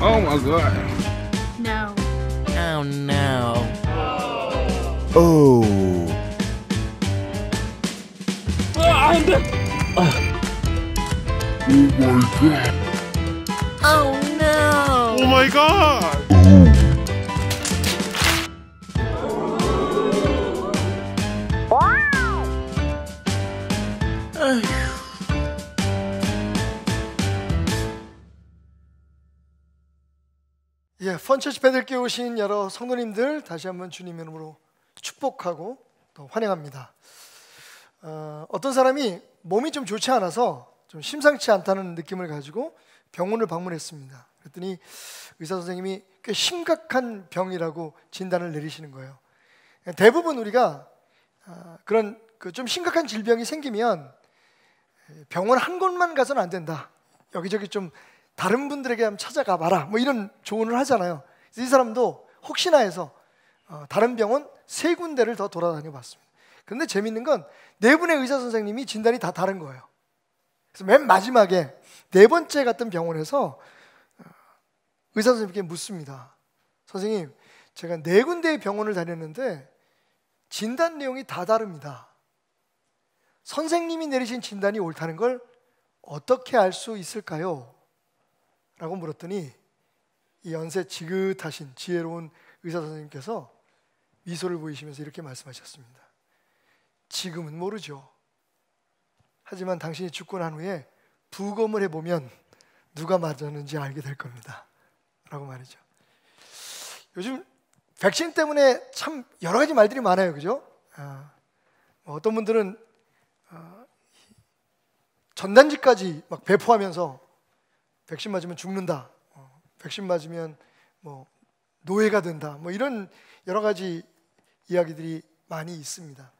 Oh my God. No. Oh no. Oh. 안 돼. Oh no. Oh my God. 펀처치 패들께 오신 여러 성도님들 다시 한번 주님 이름으로 축복하고 또 환영합니다. 어떤 사람이 몸이 좀 좋지 않아서 좀 심상치 않다는 느낌을 가지고 병원을 방문했습니다. 그랬더니 의사 선생님이 꽤 심각한 병이라고 진단을 내리시는 거예요. 대부분 우리가 그런 좀 심각한 질병이 생기면 병원 한 곳만 가서는 안 된다. 여기저기 좀 다른 분들에게 한번 찾아가 봐라. 뭐 이런 조언을 하잖아요. 이 사람도 혹시나 해서 다른 병원 3군데를 더 돌아다녀 봤습니다. 그런데 재밌는 건 4분의 의사 선생님이 진단이 다 다른 거예요. 그래서 맨 마지막에 4번째 갔던 병원에서 의사 선생님께 묻습니다. 선생님, 제가 4군데의 병원을 다녔는데 진단 내용이 다 다릅니다. 선생님이 내리신 진단이 옳다는 걸 어떻게 알 수 있을까요? 라고 물었더니 이 연세 지긋하신 지혜로운 의사 선생님께서 미소를 보이시면서 이렇게 말씀하셨습니다. 지금은 모르죠. 하지만 당신이 죽고 난 후에 부검을 해보면 누가 맞았는지 알게 될 겁니다. 라고 말이죠. 요즘 백신 때문에 참 여러 가지 말들이 많아요. 그죠? 어떤 분들은 전단지까지 막 배포하면서 백신 맞으면 죽는다, 백신 맞으면 뭐 노예가 된다, 뭐 이런 여러 가지 이야기들이 많이 있습니다.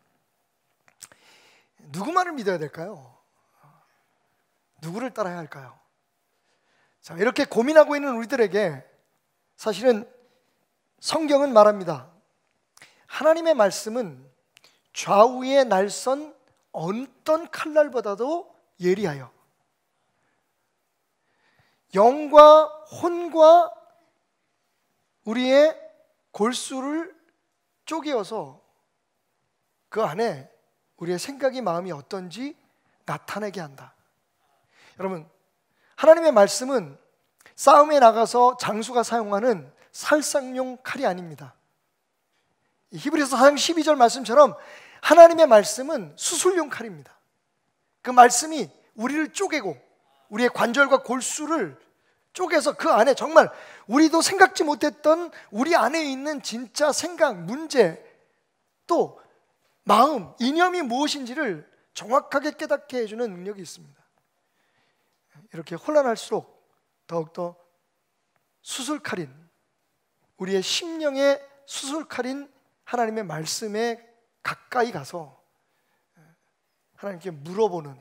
누구 말을 믿어야 될까요? 누구를 따라야 할까요? 자, 이렇게 고민하고 있는 우리들에게 사실은 성경은 말합니다. 하나님의 말씀은 좌우의 날선 어떤 칼날보다도 예리하여 영과 혼과 우리의 골수를 쪼개어서 그 안에 우리의 생각이 마음이 어떤지 나타내게 한다. 여러분, 하나님의 말씀은 싸움에 나가서 장수가 사용하는 살상용 칼이 아닙니다. 히브리서 4장 12절 말씀처럼 하나님의 말씀은 수술용 칼입니다. 그 말씀이 우리를 쪼개고 우리의 관절과 골수를 쪼개서 그 안에 정말 우리도 생각지 못했던 우리 안에 있는 진짜 생각, 문제, 또 마음, 이념이 무엇인지를 정확하게 깨닫게 해주는 능력이 있습니다. 이렇게 혼란할수록 더욱더 수술칼인, 우리의 심령의 수술칼인 하나님의 말씀에 가까이 가서 하나님께 물어보는,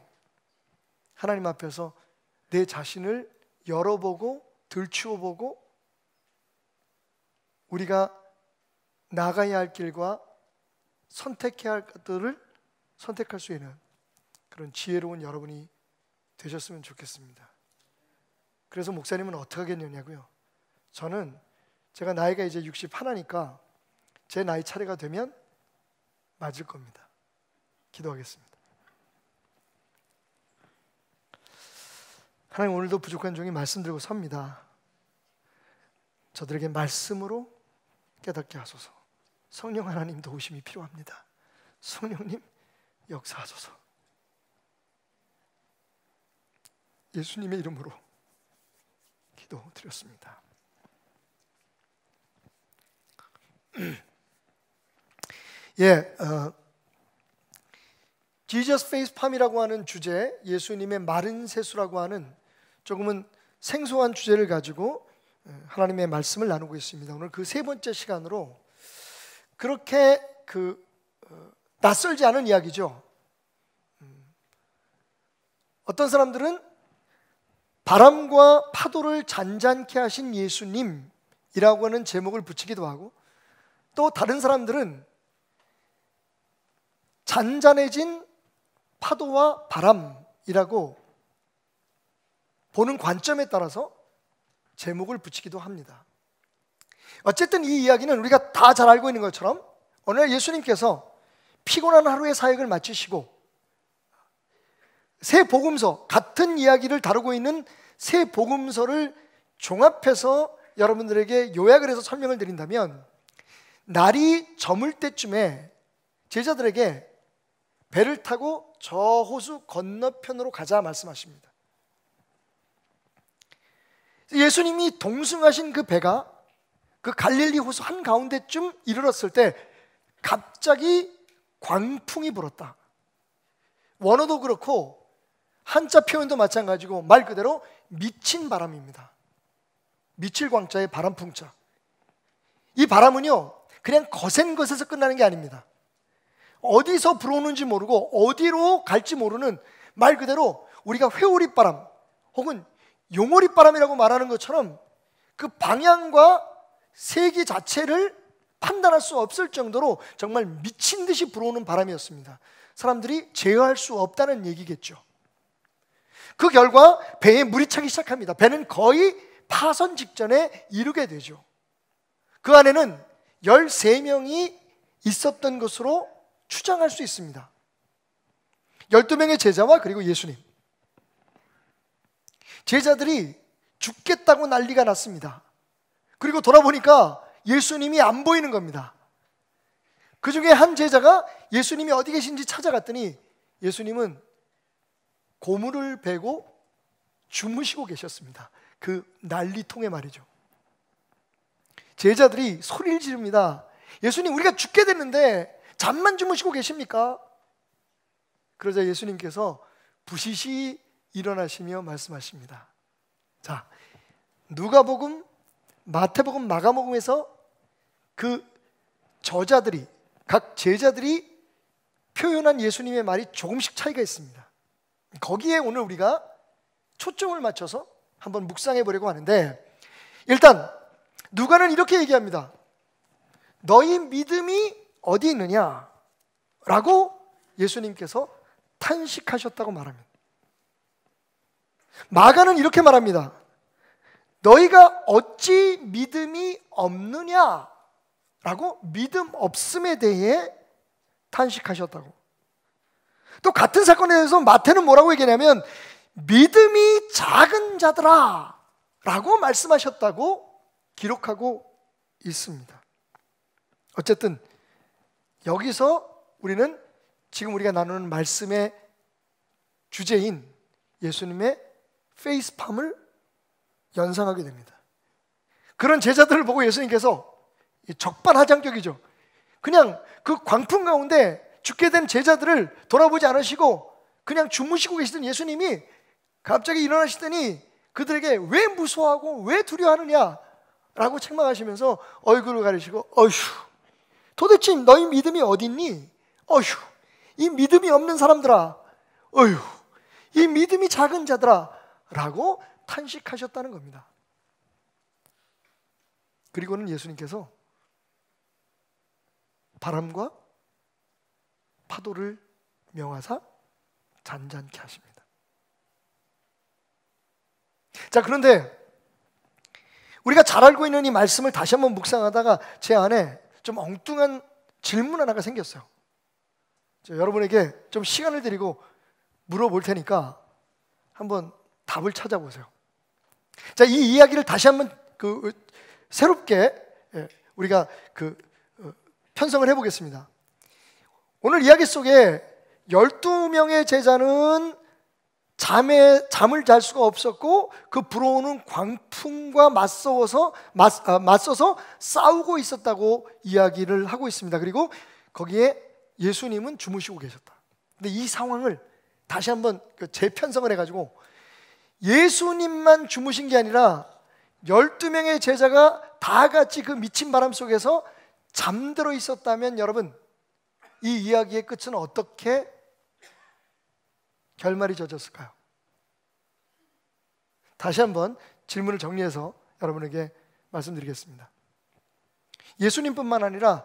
하나님 앞에서 내 자신을 열어보고 들추어보고 우리가 나가야 할 길과 선택해야 할 것들을 선택할 수 있는 그런 지혜로운 여러분이 되셨으면 좋겠습니다. 그래서 목사님은 어떻게 하겠느냐고요? 저는 제가 나이가 이제 61이니까 제 나이 차례가 되면 맞을 겁니다. 기도하겠습니다. 하나님, 오늘도 부족한 종이 말씀 들고 섭니다. 저들에게 말씀으로 깨닫게 하소서. 성령 하나님 도우심이 필요합니다. 성령님 역사하소서. 예수님의 이름으로 기도드렸습니다. Jesus Face Palm이라고 하는 주제, 예수님의 마른 세수라고 하는 조금은 생소한 주제를 가지고 하나님의 말씀을 나누고 있습니다. 오늘 그 3번째 시간으로 그렇게 낯설지 않은 이야기죠. 어떤 사람들은 바람과 파도를 잔잔케 하신 예수님이라고 하는 제목을 붙이기도 하고, 또 다른 사람들은 잔잔해진 파도와 바람이라고 보는 관점에 따라서 제목을 붙이기도 합니다. 어쨌든 이 이야기는 우리가 다 잘 알고 있는 것처럼 어느 날 예수님께서 피곤한 하루의 사역을 마치시고 세 복음서, 같은 이야기를 다루고 있는 세 복음서를 종합해서 여러분들에게 요약을 해서 설명을 드린다면, 날이 저물 때쯤에 제자들에게 배를 타고 저 호수 건너편으로 가자 말씀하십니다. 예수님이 동승하신 그 배가 그 갈릴리 호수 한가운데쯤 이르렀을 때 갑자기 광풍이 불었다. 원어도 그렇고 한자 표현도 마찬가지고 말 그대로 미친 바람입니다. 미칠 광자의 바람풍자. 이 바람은요, 그냥 거센 것에서 끝나는 게 아닙니다. 어디서 불어오는지 모르고 어디로 갈지 모르는, 말 그대로 우리가 회오리바람 혹은 용오리바람이라고 말하는 것처럼 그 방향과 세기 자체를 판단할 수 없을 정도로 정말 미친 듯이 불어오는 바람이었습니다. 사람들이 제어할 수 없다는 얘기겠죠. 그 결과 배에 물이 차기 시작합니다. 배는 거의 파선 직전에 이르게 되죠. 그 안에는 13명이 있었던 것으로 추정할 수 있습니다. 12명의 제자와 그리고 예수님. 제자들이 죽겠다고 난리가 났습니다. 그리고 돌아보니까 예수님이 안 보이는 겁니다. 그 중에 한 제자가 예수님이 어디 계신지 찾아갔더니 예수님은 고무를 베고 주무시고 계셨습니다. 그 난리통에 말이죠. 제자들이 소리를 지릅니다. 예수님, 우리가 죽게 됐는데 잠만 주무시고 계십니까? 그러자 예수님께서 부시시 일어나시며 말씀하십니다. 자, 누가복음, 마태복음, 마가복음에서 그 저자들이, 각 제자들이 표현한 예수님의 말이 조금씩 차이가 있습니다. 거기에 오늘 우리가 초점을 맞춰서 한번 묵상해 보려고 하는데, 일단 누가는 이렇게 얘기합니다. 너희 믿음이 어디 있느냐? 라고 예수님께서 탄식하셨다고 말합니다. 마가는 이렇게 말합니다. 너희가 어찌 믿음이 없느냐? 라고 믿음 없음에 대해 탄식하셨다고. 또 같은 사건에 대해서 마태는 뭐라고 얘기하냐면 믿음이 작은 자들아 라고 말씀하셨다고 기록하고 있습니다. 어쨌든 여기서 우리는 지금 우리가 나누는 말씀의 주제인 예수님의 페이스팜을 연상하게 됩니다. 그런 제자들을 보고 예수님께서 적반하장격이죠. 그냥 그 광풍 가운데 죽게 된 제자들을 돌아보지 않으시고 그냥 주무시고 계시던 예수님이 갑자기 일어나시더니 그들에게 왜 무서워하고 왜 두려워하느냐 라고 책망하시면서 얼굴을 가리시고 어휴, 도대체 너희 믿음이 어딨니? 어휴, 이 믿음이 없는 사람들아, 어휴, 이 믿음이 작은 자들아 라고 탄식하셨다는 겁니다. 그리고는 예수님께서 바람과 파도를 명하사 잔잔케 하십니다. 자, 그런데 우리가 잘 알고 있는 이 말씀을 다시 한번 묵상하다가 제 안에 좀 엉뚱한 질문 하나가 생겼어요. 여러분에게 좀 시간을 드리고 물어볼 테니까 한번 답을 찾아보세요. 자, 이 이야기를 다시 한번 새롭게 우리가 편성을 해보겠습니다. 오늘 이야기 속에 12명의 제자는 잠을 잘 수가 없었고 그 불어오는 광풍과 맞서서 싸우고 있었다고 이야기를 하고 있습니다. 그리고 거기에 예수님은 주무시고 계셨다. 근데 이 상황을 다시 한번 재편성을 해가지고 예수님만 주무신 게 아니라 12명의 제자가 다 같이 그 미친 바람 속에서 잠들어 있었다면 여러분, 이 이야기의 끝은 어떻게 결말이 젖었을까요? 다시 한번 질문을 정리해서 여러분에게 말씀드리겠습니다. 예수님뿐만 아니라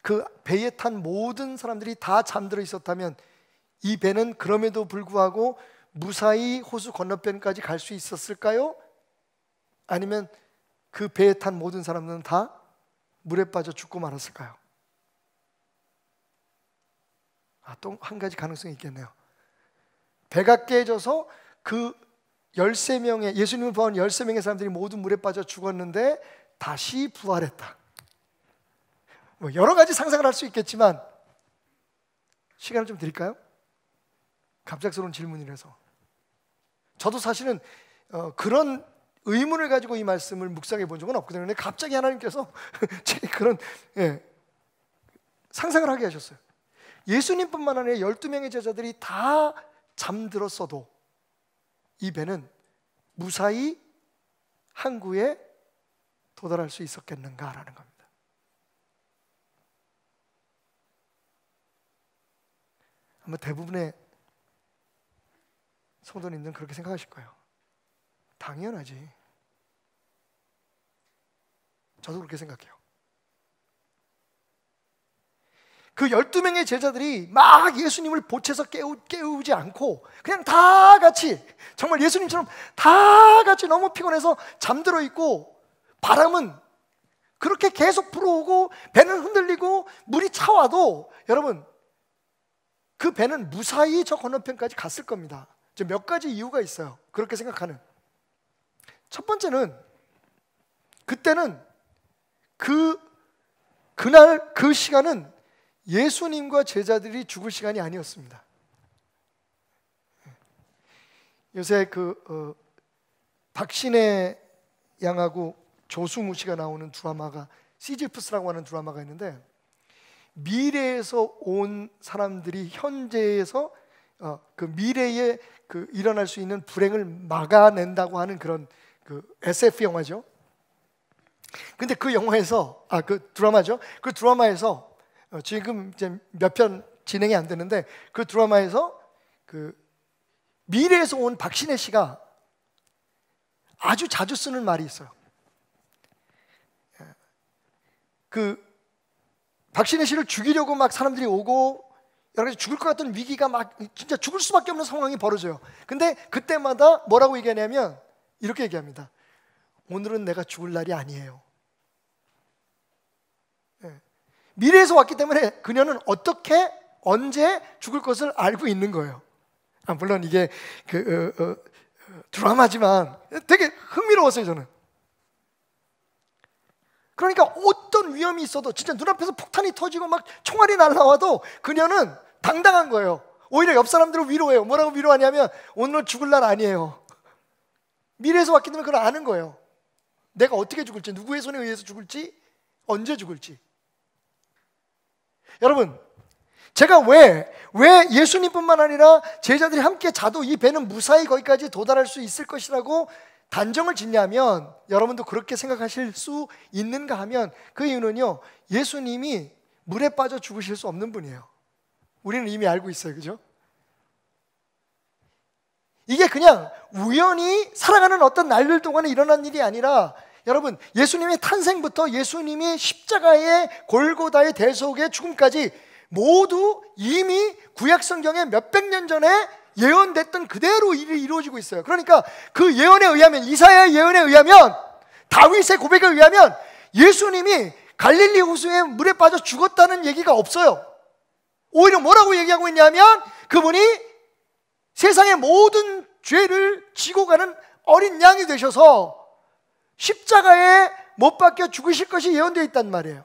그 배에 탄 모든 사람들이 다 잠들어 있었다면 이 배는 그럼에도 불구하고 무사히 호수 건너편까지 갈 수 있었을까요? 아니면 그 배에 탄 모든 사람들은 다 물에 빠져 죽고 말았을까요? 또 한 가지 가능성이 있겠네요. 배가 깨져서 그 13명의 예수님을 보아온 13명의 사람들이 모두 물에 빠져 죽었는데 다시 부활했다. 뭐 여러 가지 상상을 할 수 있겠지만 시간을 좀 드릴까요? 갑작스러운 질문이라서. 저도 사실은 그런 의문을 가지고 이 말씀을 묵상해 본 적은 없거든요. 근데 갑자기 하나님께서 제 그런 상상을 하게 하셨어요. 예수님뿐만 아니라 12명의 제자들이 다 잠들었어도 이 배는 무사히 항구에 도달할 수 있었겠는가라는 겁니다. 아마 대부분의 성도님들은 그렇게 생각하실 거예요. 당연하지. 저도 그렇게 생각해요. 그 12명의 제자들이 막 예수님을 보채서 깨우지 않고 그냥 다 같이 정말 예수님처럼 다 같이 너무 피곤해서 잠들어 있고, 바람은 그렇게 계속 불어오고 배는 흔들리고 물이 차와도 여러분 그 배는 무사히 저 건너편까지 갔을 겁니다. 몇 가지 이유가 있어요. 그렇게 생각하는. 첫 번째는 그때는 그날 그 시간은 예수님과 제자들이 죽을 시간이 아니었습니다. 요새 박신혜 양하고 조승우 씨가 나오는 드라마가 시지프스라고 하는 드라마가 있는데, 미래에서 온 사람들이 현재에서 그 미래에 일어날 수 있는 불행을 막아낸다고 하는 그런 SF 영화죠. 근데 그 영화에서 그 드라마죠. 그 드라마에서 지금 이제 몇 편 진행이 안 되는데, 그 드라마에서 미래에서 온 박신혜 씨가 아주 자주 쓰는 말이 있어요. 박신혜 씨를 죽이려고 막 사람들이 오고 여러 가지 죽을 것 같은 위기가 막 진짜 죽을 수밖에 없는 상황이 벌어져요. 근데 그때마다 뭐라고 얘기하냐면 이렇게 얘기합니다. 오늘은 내가 죽을 날이 아니에요. 미래에서 왔기 때문에 그녀는 어떻게 언제 죽을 것을 알고 있는 거예요. 물론 이게 드라마지만 되게 흥미로웠어요, 저는. 그러니까 어떤 위험이 있어도 진짜 눈앞에서 폭탄이 터지고 막 총알이 날라와도 그녀는 당당한 거예요. 오히려 옆 사람들을 위로해요. 뭐라고 위로하냐면 오늘은 죽을 날 아니에요. 미래에서 왔기 때문에 그걸 아는 거예요. 내가 어떻게 죽을지, 누구의 손에 의해서 죽을지, 언제 죽을지. 여러분, 제가 왜 예수님뿐만 아니라 제자들이 함께 자도 이 배는 무사히 거기까지 도달할 수 있을 것이라고 단정을 짓냐면, 여러분도 그렇게 생각하실 수 있는가 하면 그 이유는요, 예수님이 물에 빠져 죽으실 수 없는 분이에요. 우리는 이미 알고 있어요, 그죠? 이게 그냥 우연히 살아가는 어떤 날들 동안에 일어난 일이 아니라, 여러분, 예수님의 탄생부터 예수님이 십자가의 골고다의 대속의 죽음까지 모두 이미 구약성경에 몇백 년 전에 예언됐던 그대로 일이 이루어지고 있어요. 그러니까 그 예언에 의하면, 이사야의 예언에 의하면, 다윗의 고백에 의하면 예수님이 갈릴리 호수에 물에 빠져 죽었다는 얘기가 없어요. 오히려 뭐라고 얘기하고 있냐면 그분이 세상의 모든 죄를 지고 가는 어린 양이 되셔서 십자가에 못 박혀 죽으실 것이 예언되어 있단 말이에요.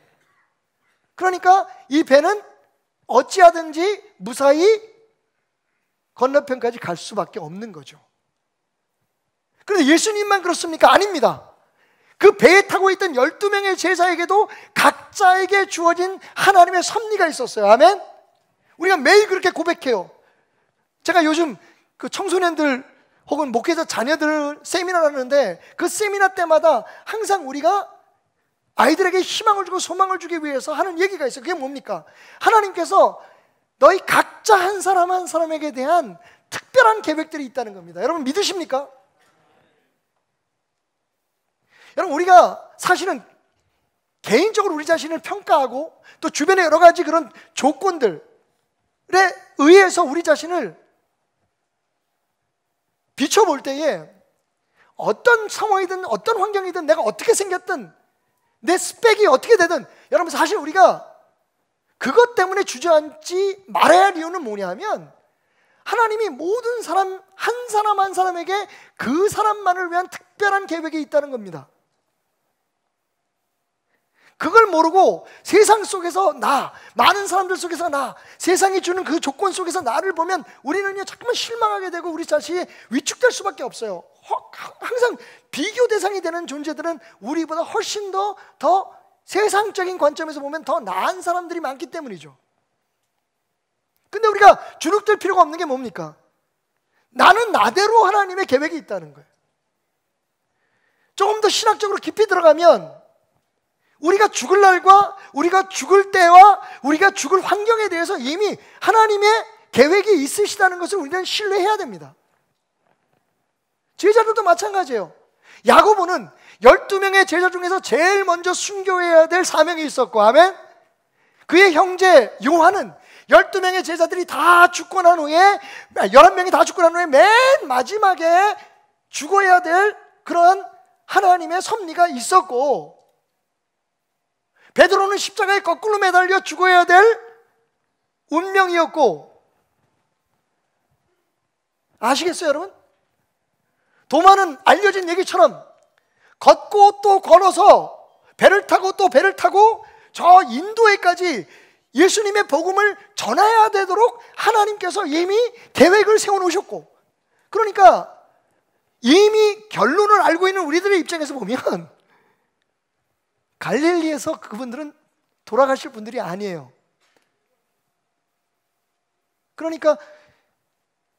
그러니까 이 배는 어찌하든지 무사히 건너편까지 갈 수밖에 없는 거죠. 그런데 예수님만 그렇습니까? 아닙니다. 그 배에 타고 있던 12명의 제자에게도 각자에게 주어진 하나님의 섭리가 있었어요. 아멘? 우리가 매일 그렇게 고백해요. 제가 요즘 그 청소년들 혹은 목회자 자녀들 세미나를 하는데, 그 세미나 때마다 항상 우리가 아이들에게 희망을 주고 소망을 주기 위해서 하는 얘기가 있어요. 그게 뭡니까? 하나님께서 너희 각자 한 사람 한 사람에게 대한 특별한 계획들이 있다는 겁니다. 여러분 믿으십니까? 여러분, 우리가 사실은 개인적으로 우리 자신을 평가하고 또 주변의 여러 가지 그런 조건들에 의해서 우리 자신을 비춰볼 때에 어떤 상황이든 어떤 환경이든 내가 어떻게 생겼든 내 스펙이 어떻게 되든, 여러분 사실 우리가 그것 때문에 주저앉지 말아야 할 이유는 뭐냐면, 하나님이 모든 사람 한 사람 한 사람에게 그 사람만을 위한 특별한 계획이 있다는 겁니다. 그걸 모르고 세상 속에서 많은 사람들 속에서 세상이 주는 그 조건 속에서 나를 보면 우리는요 자꾸만 실망하게 되고 우리 자신이 위축될 수밖에 없어요. 항상 비교 대상이 되는 존재들은 우리보다 훨씬 더 세상적인 관점에서 보면 더 나은 사람들이 많기 때문이죠. 근데 우리가 주눅들 필요가 없는 게 뭡니까? 나는 나대로 하나님의 계획이 있다는 거예요. 조금 더 신학적으로 깊이 들어가면 우리가 죽을 날과 우리가 죽을 때와 우리가 죽을 환경에 대해서 이미 하나님의 계획이 있으시다는 것을 우리는 신뢰해야 됩니다. 제자들도 마찬가지예요. 야고보는 12명의 제자 중에서 제일 먼저 순교해야 될 사명이 있었고, 아멘? 그의 형제 요한은 12명의 제자들이 다 죽고 난 후에, 11명이 다 죽고 난 후에 맨 마지막에 죽어야 될 그런 하나님의 섭리가 있었고, 베드로는 십자가에 거꾸로 매달려 죽어야 될 운명이었고, 아시겠어요 여러분? 도마는 알려진 얘기처럼 걷고 또 걸어서 배를 타고 또 배를 타고 저 인도에까지 예수님의 복음을 전해야 되도록 하나님께서 이미 계획을 세워놓으셨고, 그러니까 이미 결론을 알고 있는 우리들의 입장에서 보면 갈릴리에서 그분들은 돌아가실 분들이 아니에요. 그러니까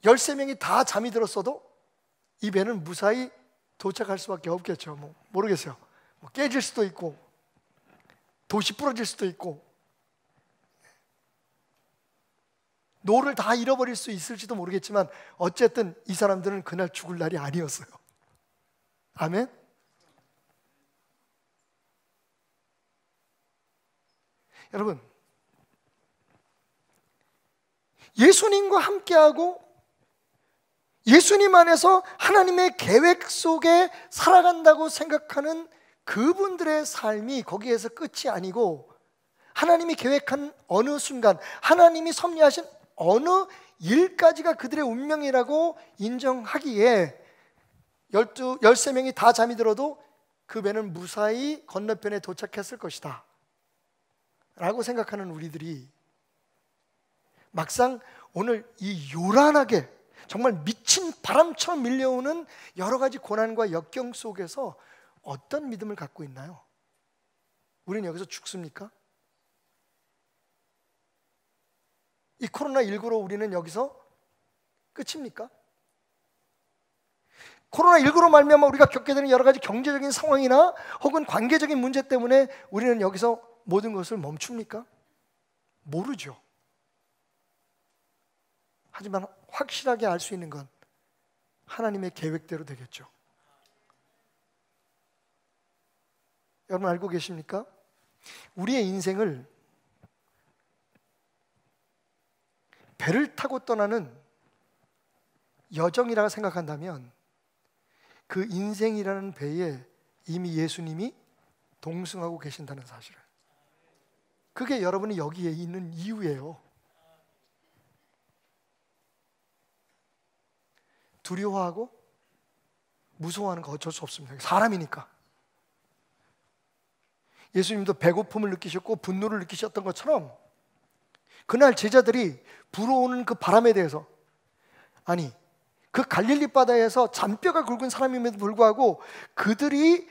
13명이 다 잠이 들었어도 이 배는 무사히 도착할 수밖에 없겠죠. 모르겠어요. 깨질 수도 있고 도시 부러질 수도 있고 노를 다 잃어버릴 수 있을지도 모르겠지만 어쨌든 이 사람들은 그날 죽을 날이 아니었어요. 아멘? 여러분, 예수님과 함께하고 예수님 안에서 하나님의 계획 속에 살아간다고 생각하는 그분들의 삶이 거기에서 끝이 아니고, 하나님이 계획한 어느 순간, 하나님이 섭리하신 어느 일까지가 그들의 운명이라고 인정하기에 13명이 다 잠이 들어도 그 배는 무사히 건너편에 도착했을 것이다 라고 생각하는 우리들이, 막상 오늘 이 요란하게 정말 미친 바람처럼 밀려오는 여러 가지 고난과 역경 속에서 어떤 믿음을 갖고 있나요? 우리는 여기서 죽습니까? 이 코로나19로 우리는 여기서 끝입니까? 코로나19로 말미암아 우리가 겪게 되는 여러 가지 경제적인 상황이나 혹은 관계적인 문제 때문에 우리는 여기서 모든 것을 멈춥니까? 모르죠. 하지만 확실하게 알 수 있는 건 하나님의 계획대로 되겠죠. 여러분 알고 계십니까? 우리의 인생을 배를 타고 떠나는 여정이라고 생각한다면 그 인생이라는 배에 이미 예수님이 동승하고 계신다는 사실을, 그게 여러분이 여기에 있는 이유예요. 두려워하고 무서워하는 거 어쩔 수 없습니다. 사람이니까. 예수님도 배고픔을 느끼셨고 분노를 느끼셨던 것처럼 그날 제자들이 불어오는 그 바람에 대해서, 아니 그 갈릴리 바다에서 잔뼈가 굵은 사람임에도 불구하고 그들이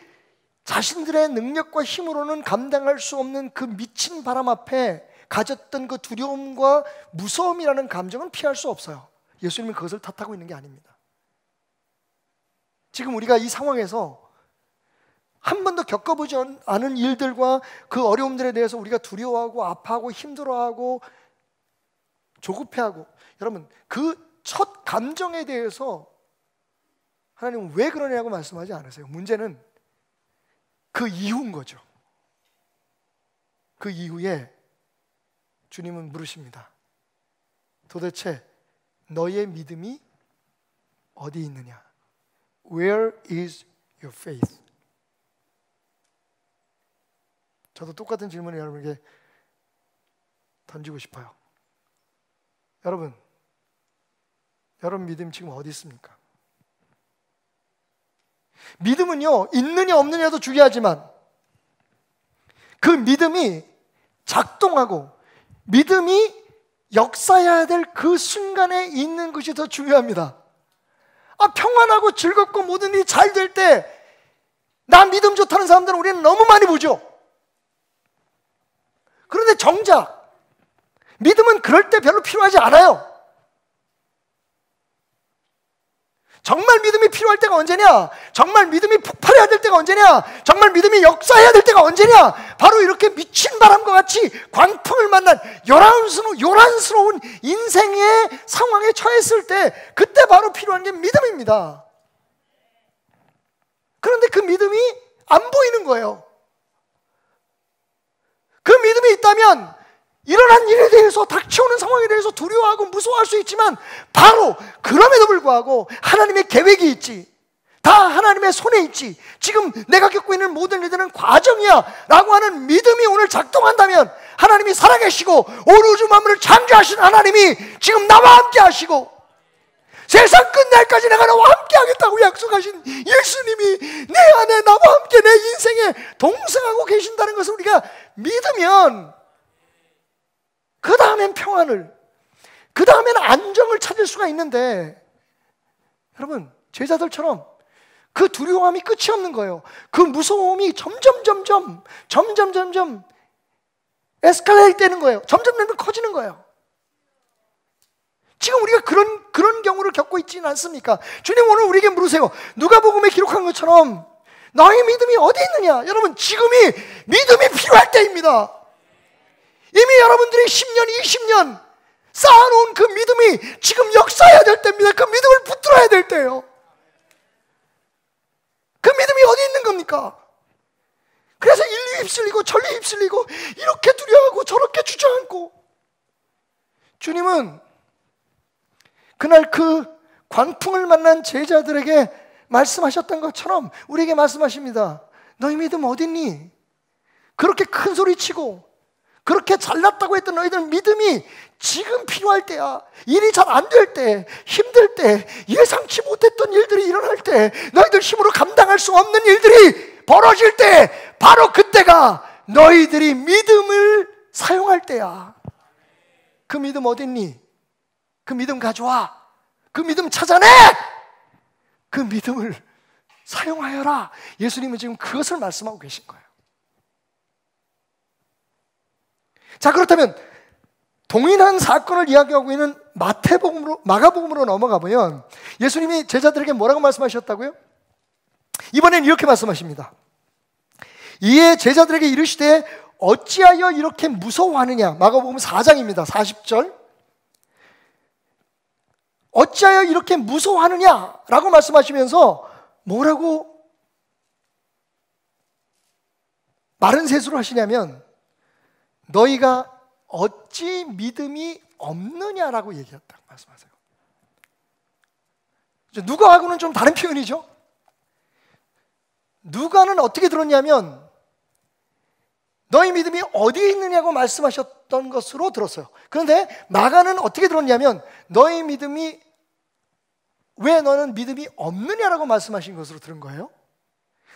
자신들의 능력과 힘으로는 감당할 수 없는 그 미친 바람 앞에 가졌던 그 두려움과 무서움이라는 감정은 피할 수 없어요. 예수님은 그것을 탓하고 있는 게 아닙니다. 지금 우리가 이 상황에서 한 번도 겪어보지 않은 일들과 그 어려움들에 대해서 우리가 두려워하고 아파하고 힘들어하고 조급해하고, 여러분 그 첫 감정에 대해서 하나님은 왜 그러냐고 말씀하지 않으세요. 문제는 그 이후인 거죠. 그 이후에 주님은 물으십니다. 도대체 너의 믿음이 어디 있느냐? Where is your faith? 저도 똑같은 질문을 여러분에게 던지고 싶어요. 여러분 믿음 지금 어디 있습니까? 믿음은요, 있느냐 없느냐도 중요하지만 그 믿음이 작동하고 믿음이 역사해야 될 그 순간에 있는 것이 더 중요합니다. 평안하고 즐겁고 모든 일이 잘 될 때 나 믿음 좋다는 사람들은 우리는 너무 많이 보죠. 그런데 정작 믿음은 그럴 때 별로 필요하지 않아요. 정말 믿음이 필요할 때가 언제냐? 정말 믿음이 폭발해야 될 때가 언제냐? 정말 믿음이 역사해야 될 때가 언제냐? 바로 이렇게 미친 바람과 같이 광풍을 만난 요란스러운 인생의 상황에 처했을 때 그때 바로 필요한 게 믿음입니다. 그런데 그 믿음이 안 보이는 거예요. 그 믿음이 있다면 일어난 일에 대해서, 닥쳐오는 상황에 대해서 두려워하고 무서워할 수 있지만 바로 그럼에도 불구하고 하나님의 계획이 있지, 다 하나님의 손에 있지, 지금 내가 겪고 있는 모든 일들은 과정이야 라고 하는 믿음이 오늘 작동한다면 하나님이 살아계시고 온 우주 만물을 창조하신 하나님이 지금 나와 함께 하시고 세상 끝날까지 내가 너와 함께 하겠다고 약속하신 예수님이 내 안에 나와 함께 내 인생에 동승하고 계신다는 것을 우리가 믿으면 그 다음엔 평안을, 그 다음에는 안정을 찾을 수가 있는데, 여러분 제자들처럼 그 두려움이 끝이 없는 거예요. 그 무서움이 점점 에스컬레이트 되는 거예요. 점점 커지는 거예요. 지금 우리가 그런 경우를 겪고 있지는 않습니까? 주님 오늘 우리에게 물으세요. 누가복음에 기록한 것처럼 너희 믿음이 어디 있느냐? 여러분 지금이 믿음이 필요할 때입니다. 이미 여러분들이 10년, 20년 쌓아놓은 그 믿음이 지금 역사해야 될 때입니다. 그 믿음을 붙들어야 될 때예요. 그 믿음이 어디 있는 겁니까? 그래서 일리 휩쓸리고 전리 휩쓸리고 이렇게 두려워하고 저렇게 주저앉고, 주님은 그날 그 광풍을 만난 제자들에게 말씀하셨던 것처럼 우리에게 말씀하십니다. 너희 믿음 어디 있니? 그렇게 큰 소리치고 그렇게 잘났다고 했던 너희들 믿음이 지금 필요할 때야. 일이 잘 안 될 때, 힘들 때, 예상치 못했던 일들이 일어날 때, 너희들 힘으로 감당할 수 없는 일들이 벌어질 때, 바로 그때가 너희들이 믿음을 사용할 때야. 그 믿음 어딨니? 그 믿음 가져와. 그 믿음 찾아내. 그 믿음을 사용하여라. 예수님은 지금 그것을 말씀하고 계신 거예요. 자, 그렇다면 동일한 사건을 이야기하고 있는 마가복음으로 넘어가 보면 예수님이 제자들에게 뭐라고 말씀하셨다고요? 이번엔 이렇게 말씀하십니다. 이에 제자들에게 이르시되 어찌하여 이렇게 무서워하느냐? 마가복음 4장입니다. 40절. 어찌하여 이렇게 무서워하느냐? 라고 말씀하시면서 뭐라고 마른 세수로 하시냐면 너희가 어찌 믿음이 없느냐라고 얘기했다고 말씀하세요. 누가하고는 좀 다른 표현이죠. 누가는 어떻게 들었냐면 너희 믿음이 어디에 있느냐고 말씀하셨던 것으로 들었어요. 그런데 마가는 어떻게 들었냐면 너희 믿음이, 왜 너는 믿음이 없느냐라고 말씀하신 것으로 들은 거예요.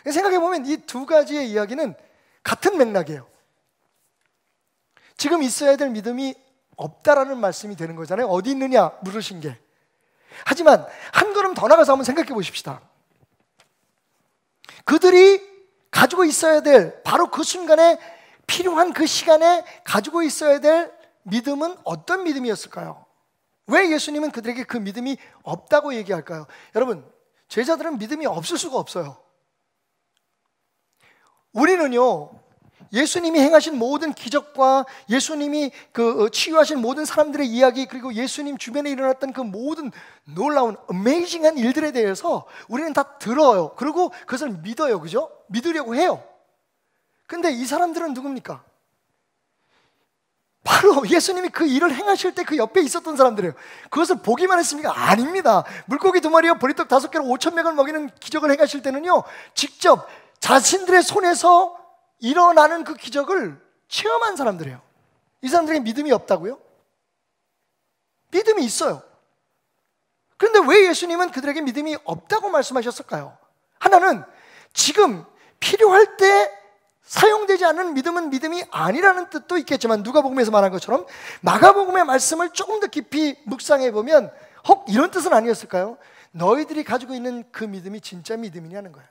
생각해보면 이 두 가지의 이야기는 같은 맥락이에요. 지금 있어야 될 믿음이 없다라는 말씀이 되는 거잖아요. 어디 있느냐 물으신 게. 하지만 한 걸음 더 나가서 한번 생각해 보십시다. 그들이 가지고 있어야 될, 바로 그 순간에 필요한 그 시간에 가지고 있어야 될 믿음은 어떤 믿음이었을까요? 왜 예수님은 그들에게 그 믿음이 없다고 얘기할까요? 여러분, 제자들은 믿음이 없을 수가 없어요. 우리는요, 예수님이 행하신 모든 기적과 예수님이 치유하신 모든 사람들의 이야기, 그리고 예수님 주변에 일어났던 그 모든 놀라운 어메이징한 일들에 대해서 우리는 다 들어요. 그리고 그것을 믿어요. 그죠? 믿으려고 해요. 근데 이 사람들은 누굽니까? 바로 예수님이 그 일을 행하실 때 그 옆에 있었던 사람들이에요. 그것을 보기만 했습니까? 아닙니다. 물고기 2마리와 보리떡 5개로 5,000명을 먹이는 기적을 행하실 때는요, 직접 자신들의 손에서 일어나는 그 기적을 체험한 사람들이에요. 이 사람들에게 믿음이 없다고요? 믿음이 있어요. 그런데 왜 예수님은 그들에게 믿음이 없다고 말씀하셨을까요? 하나는 지금 필요할 때 사용되지 않는 믿음은 믿음이 아니라는 뜻도 있겠지만, 누가복음에서 말한 것처럼 마가복음의 말씀을 조금 더 깊이 묵상해 보면 혹 이런 뜻은 아니었을까요? 너희들이 가지고 있는 그 믿음이 진짜 믿음이냐는 거예요.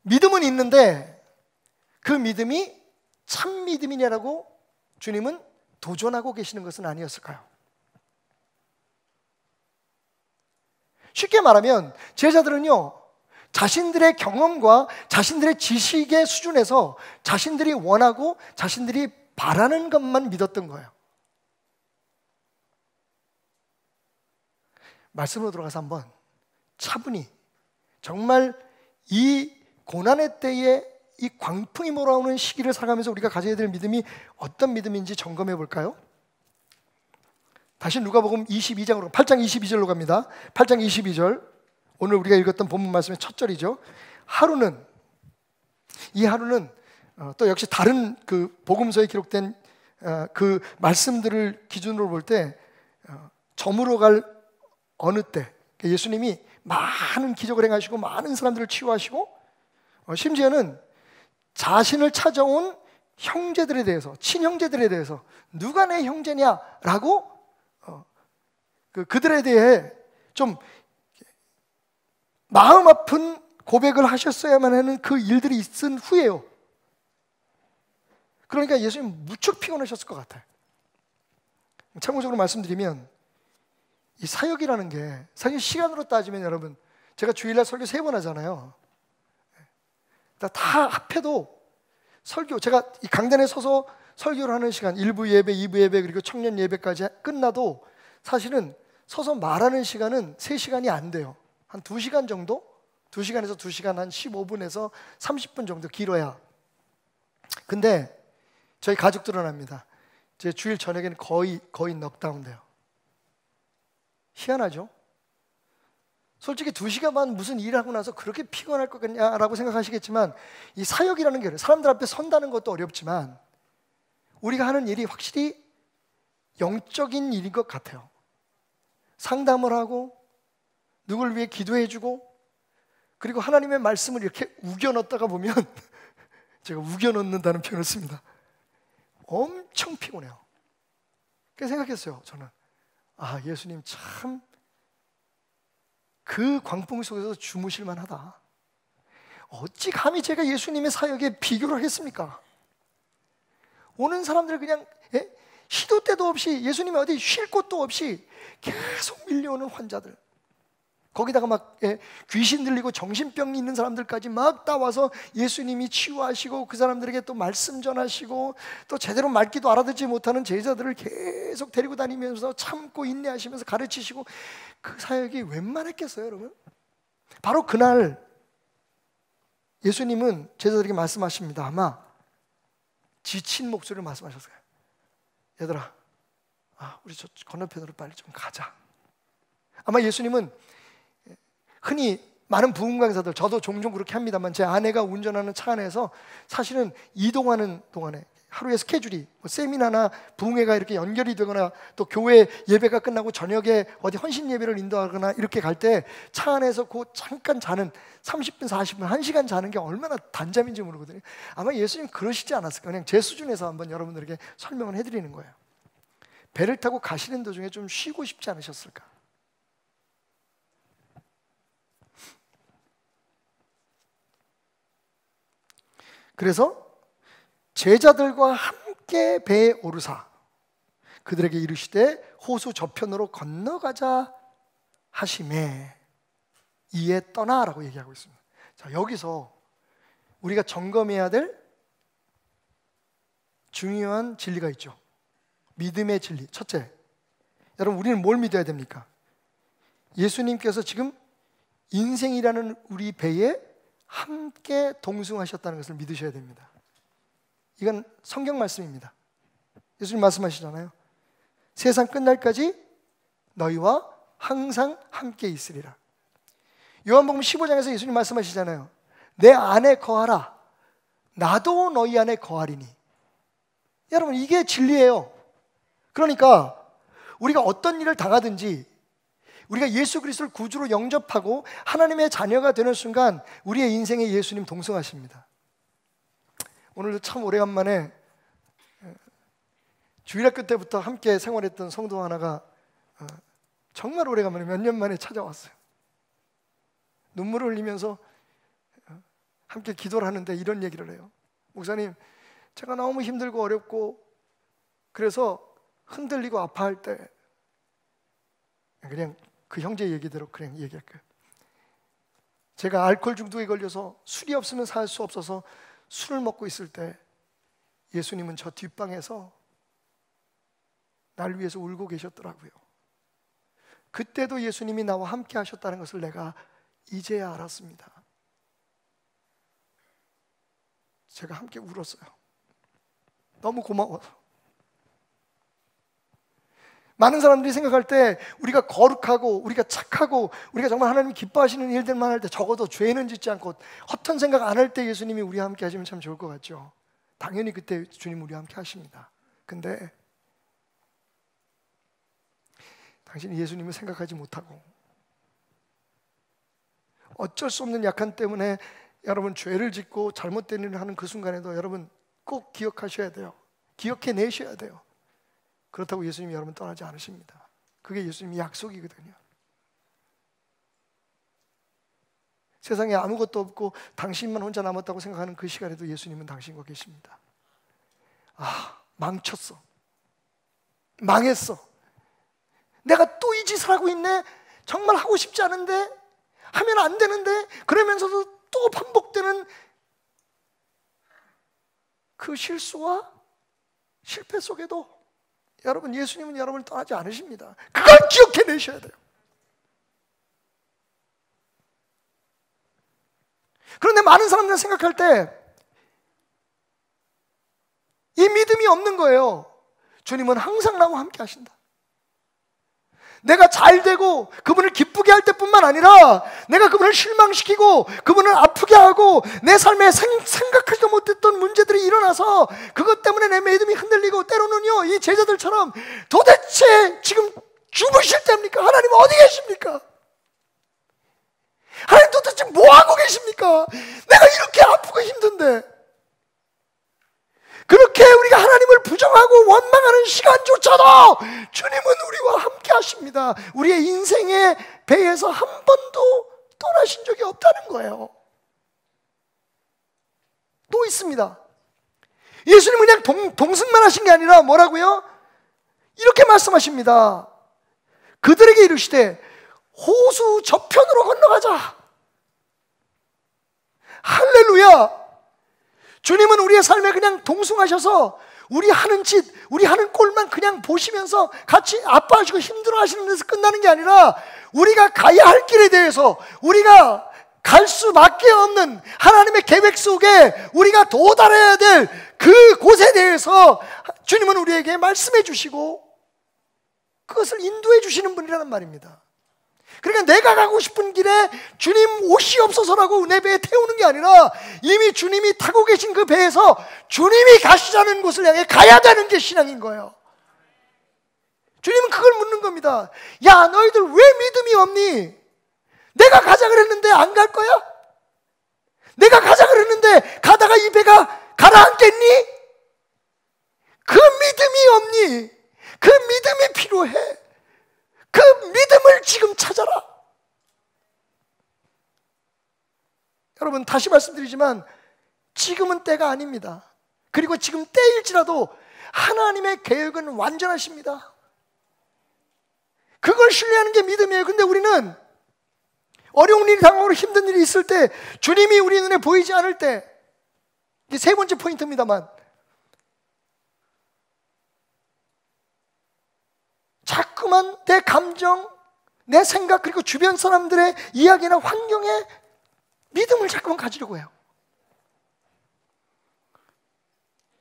믿음은 있는데 그 믿음이 참 믿음이냐라고 주님은 도전하고 계시는 것은 아니었을까요? 쉽게 말하면 제자들은요, 자신들의 경험과 자신들의 지식의 수준에서 자신들이 원하고 자신들이 바라는 것만 믿었던 거예요. 말씀으로 들어가서 한번 차분히 정말 이 고난의 때에 이 광풍이 몰아오는 시기를 살아가면서 우리가 가져야 될 믿음이 어떤 믿음인지 점검해 볼까요? 다시 누가복음 22장으로 8장 22절로 갑니다. 8장 22절, 오늘 우리가 읽었던 본문 말씀의 첫 절이죠. 이 하루는 또 역시 다른 그 복음서에 기록된 그 말씀들을 기준으로 볼 때 저물어 갈 어느 때, 예수님이 많은 기적을 행하시고 많은 사람들을 치유하시고 심지어는 자신을 찾아온 형제들에 대해서, 친형제들에 대해서 누가 내 형제냐라고 그들에 대해 좀 마음 아픈 고백을 하셨어야만 하는 그 일들이 있은 후에요. 그러니까 예수님 무척 피곤하셨을 것 같아요. 참고적으로 말씀드리면 이 사역이라는 게 사실 시간으로 따지면, 여러분, 제가 주일날 설교 3번 하잖아요. 다 합해도 설교, 제가 이 강단에 서서 설교를 하는 시간, 1부 예배, 2부 예배, 그리고 청년 예배까지 끝나도 사실은 서서 말하는 시간은 3시간이 안 돼요. 한 2시간 정도? 2시간에서 2시간 한 15분에서 30분 정도 길어야. 근데 저희 가족들은 합니다. 제 주일 저녁에는 거의 넉다운 돼요. 희한하죠? 솔직히 2시간만 무슨 일하고 나서 그렇게 피곤할 것 같냐라고 생각하시겠지만, 이 사역이라는 게 사람들 앞에 선다는 것도 어렵지만 우리가 하는 일이 확실히 영적인 일인 것 같아요. 상담을 하고 누구를 위해 기도해주고, 그리고 하나님의 말씀을 이렇게 우겨 넣다가 보면 제가 우겨 넣는다는 표현을 씁니다. 엄청 피곤해요. 그래서 생각했어요. 저는 예수님 참 그 광풍 속에서 주무실 만하다. 어찌 감히 제가 예수님의 사역에 비교를 하겠습니까? 오는 사람들 그냥 시도 때도 없이, 예수님이 어디 쉴 곳도 없이 계속 밀려오는 환자들, 거기다가 막 귀신 들리고 정신병 있는 사람들까지 막 따와서 예수님이 치유하시고 그 사람들에게 또 말씀 전하시고, 또 제대로 말귀도 알아듣지 못하는 제자들을 계속 데리고 다니면서 참고 인내하시면서 가르치시고, 그 사역이 웬만했겠어요, 여러분? 바로 그날 예수님은 제자들에게 말씀하십니다. 아마 지친 목소리로 말씀하셨어요. 얘들아, 우리 저 건너편으로 빨리 좀 가자. 아마 예수님은 흔히 많은 부흥 강사들, 저도 종종 그렇게 합니다만, 제 아내가 운전하는 차 안에서 사실은 이동하는 동안에 하루의 스케줄이 세미나나 부흥회가 이렇게 연결이 되거나, 또 교회 예배가 끝나고 저녁에 어디 헌신 예배를 인도하거나 이렇게 갈 때 차 안에서 그 잠깐 자는 30분, 40분, 1시간 자는 게 얼마나 단잠인지 모르거든요. 아마 예수님 그러시지 않았을까. 그냥 제 수준에서 한번 여러분들에게 설명을 해드리는 거예요. 배를 타고 가시는 도중에 좀 쉬고 싶지 않으셨을까? 그래서 제자들과 함께 배에 오르사 그들에게 이르시되 호수 저편으로 건너가자 하시매 이에 떠나라고 얘기하고 있습니다. 자, 여기서 우리가 점검해야 될 중요한 진리가 있죠. 믿음의 진리. 첫째, 여러분, 우리는 뭘 믿어야 됩니까? 예수님께서 지금 인생이라는 우리 배에 함께 동승하셨다는 것을 믿으셔야 됩니다. 이건 성경 말씀입니다. 예수님 말씀하시잖아요. 세상 끝날까지 너희와 항상 함께 있으리라. 요한복음 15장에서 예수님 말씀하시잖아요. 내 안에 거하라. 나도 너희 안에 거하리니. 여러분, 이게 진리예요. 그러니까 우리가 어떤 일을 당하든지 우리가 예수 그리스도를 구주로 영접하고 하나님의 자녀가 되는 순간 우리의 인생에 예수님 동승하십니다. 오늘도 참 오래간만에 주일학교 때부터 함께 생활했던 성도 하나가 정말 오래간만에 몇 년 만에 찾아왔어요. 눈물을 흘리면서 함께 기도를 하는데 이런 얘기를 해요. 목사님, 제가 너무 힘들고 어렵고 그래서 흔들리고 아파할 때 그냥 그 형제 얘기대로 그냥 얘기할게요. 제가 알코올 중독에 걸려서 술이 없으면 살 수 없어서 술을 먹고 있을 때 예수님은 저 뒷방에서 날 위해서 울고 계셨더라고요. 그때도 예수님이 나와 함께 하셨다는 것을 내가 이제야 알았습니다. 제가 함께 울었어요. 너무 고마워서. 많은 사람들이 생각할 때 우리가 거룩하고 우리가 착하고 우리가 정말 하나님 기뻐하시는 일들만 할 때 적어도 죄는 짓지 않고 헛된 생각 안 할 때 예수님이 우리와 함께 하시면 참 좋을 것 같죠. 당연히 그때 주님 우리와 함께 하십니다. 근데 당신이 예수님을 생각하지 못하고 어쩔 수 없는 약한 때문에 여러분 죄를 짓고 잘못된 일을 하는 그 순간에도 여러분 꼭 기억하셔야 돼요. 기억해내셔야 돼요. 그렇다고 예수님이 여러분 떠나지 않으십니다. 그게 예수님의 약속이거든요. 세상에 아무것도 없고 당신만 혼자 남았다고 생각하는 그 시간에도 예수님은 당신과 계십니다. 아, 망쳤어. 망했어. 내가 또 이 짓을 하고 있네. 정말 하고 싶지 않은데, 하면 안 되는데, 그러면서도 또 반복되는 그 실수와 실패 속에도 여러분, 예수님은 여러분을 떠나지 않으십니다. 그걸 기억해내셔야 돼요. 그런데 많은 사람들은 생각할 때 이 믿음이 없는 거예요. 주님은 항상 나와 함께 하신다. 내가 잘 되고 그분을 기쁘게 할 때뿐만 아니라 내가 그분을 실망시키고 그분을 아프게 하고 내 삶에 생각하지도 못했던 문제들이 일어나서 그것 때문에 내 믿음이 흔들리고 때로는요, 이 제자들처럼 도대체 지금 죽으실 때입니까? 하나님 어디 계십니까? 하나님 도대체 뭐 하고 계십니까? 내가 이렇게 아프고 힘든데. 그렇게 우리가 하나님을 부정하고 원망하는 시간조차도 주님은 우리와 함께 하십니다. 우리의 인생의 배에서 한 번도 떠나신 적이 없다는 거예요. 또 있습니다. 예수님은 그냥 동승만 하신 게 아니라 뭐라고요? 이렇게 말씀하십니다. 그들에게 이르시되 호수 저편으로 건너가자. 할렐루야. 주님은 우리의 삶에 그냥 동승하셔서 우리 하는 짓, 우리 하는 꼴만 그냥 보시면서 같이 아파하시고 힘들어하시는 데서 끝나는 게 아니라 우리가 가야 할 길에 대해서, 우리가 갈 수밖에 없는 하나님의 계획 속에 우리가 도달해야 될 그 곳에 대해서 주님은 우리에게 말씀해 주시고 그것을 인도해 주시는 분이라는 말입니다. 그러니까 내가 가고 싶은 길에 주님 오시옵소서라고 내 배에 태우는 게 아니라 이미 주님이 타고 계신 그 배에서 주님이 가시자는 곳을 향해 가야 되는 게 신앙인 거예요. 주님은 그걸 묻는 겁니다. 야, 너희들 왜 믿음이 없니? 내가 가자 그랬는데 안 갈 거야? 내가 가자 그랬는데 가다가 이 배가 가라앉겠니? 그 믿음이 없니? 그 믿음이 필요해. 그 믿음을 지금 찾아라. 여러분, 다시 말씀드리지만 지금은 때가 아닙니다. 그리고 지금 때일지라도 하나님의 계획은 완전하십니다. 그걸 신뢰하는 게 믿음이에요. 근데 우리는 어려운 일이 당하고 힘든 일이 있을 때, 주님이 우리 눈에 보이지 않을 때, 이게 세 번째 포인트입니다만, 자꾸만 내 감정, 내 생각, 그리고 주변 사람들의 이야기나 환경에 믿음을 자꾸만 가지려고 해요.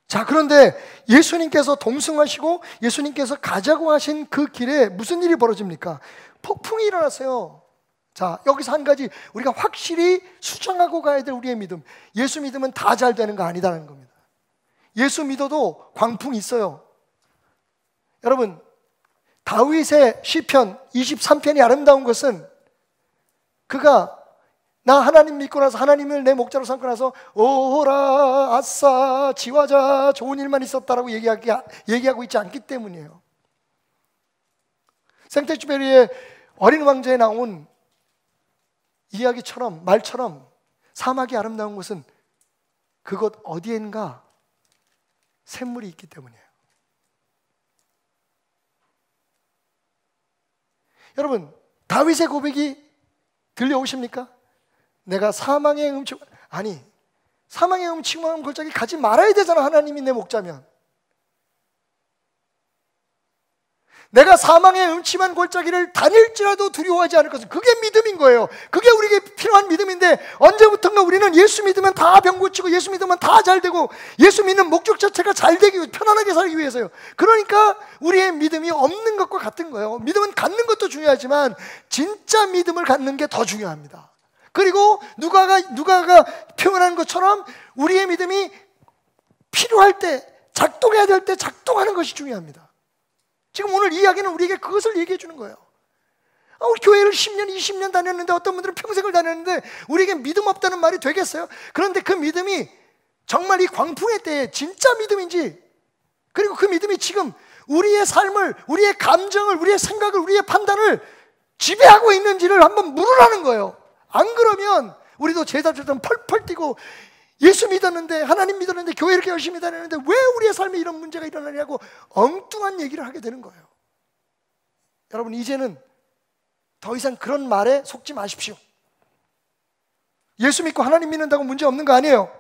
자, 그런데 예수님께서 동승하시고 예수님께서 가자고 하신 그 길에 무슨 일이 벌어집니까? 폭풍이 일어났어요. 자, 여기서 한 가지 우리가 확실히 수정하고 가야 될 우리의 믿음. 예수 믿으면 다 잘 되는 거 아니다라는 겁니다. 예수 믿어도 광풍이 있어요. 여러분, 다윗의 시편 23편이 아름다운 것은 그가 나 하나님 믿고 나서 하나님을 내 목자로 삼고 나서 오호라 아싸 지화자 좋은 일만 있었다라고 얘기하고 있지 않기 때문이에요. 생텍쥐페리의 어린 왕자에 나온 이야기처럼 말처럼 사막이 아름다운 것은 그곳 어디엔가 샘물이 있기 때문이에요. 여러분, 다윗의 고백이 들려오십니까? 내가 사망의 사망의 음침한 골짜기 가지 말아야 되잖아. 하나님이 내 목자면. 내가 사망의 음침한 골짜기를 다닐지라도 두려워하지 않을 것은, 그게 믿음인 거예요. 그게 우리에게 필요한 믿음인데, 언제부턴가 우리는 예수 믿으면 다 병 고치고 예수 믿으면 다 잘 되고 예수 믿는 목적 자체가 잘 되기 위해, 편안하게 살기 위해서요. 그러니까 우리의 믿음이 없는 것과 같은 거예요. 믿음은 갖는 것도 중요하지만 진짜 믿음을 갖는 게 더 중요합니다. 그리고 누가가 표현한 것처럼 우리의 믿음이 필요할 때, 작동해야 될 때 작동하는 것이 중요합니다. 지금 오늘 이 이야기는 우리에게 그것을 얘기해 주는 거예요. 우리 교회를 10년, 20년 다녔는데, 어떤 분들은 평생을 다녔는데 우리에게 믿음 없다는 말이 되겠어요? 그런데 그 믿음이 정말 이 광풍의 때에 진짜 믿음인지, 그리고 그 믿음이 지금 우리의 삶을, 우리의 감정을, 우리의 생각을, 우리의 판단을 지배하고 있는지를 한번 물으라는 거예요. 안 그러면 우리도 제자들처럼 펄펄 뛰고 예수 믿었는데, 하나님 믿었는데, 교회 이렇게 열심히 다녔는데 왜 우리의 삶에 이런 문제가 일어나냐고 엉뚱한 얘기를 하게 되는 거예요. 여러분, 이제는 더 이상 그런 말에 속지 마십시오. 예수 믿고 하나님 믿는다고 문제 없는 거 아니에요.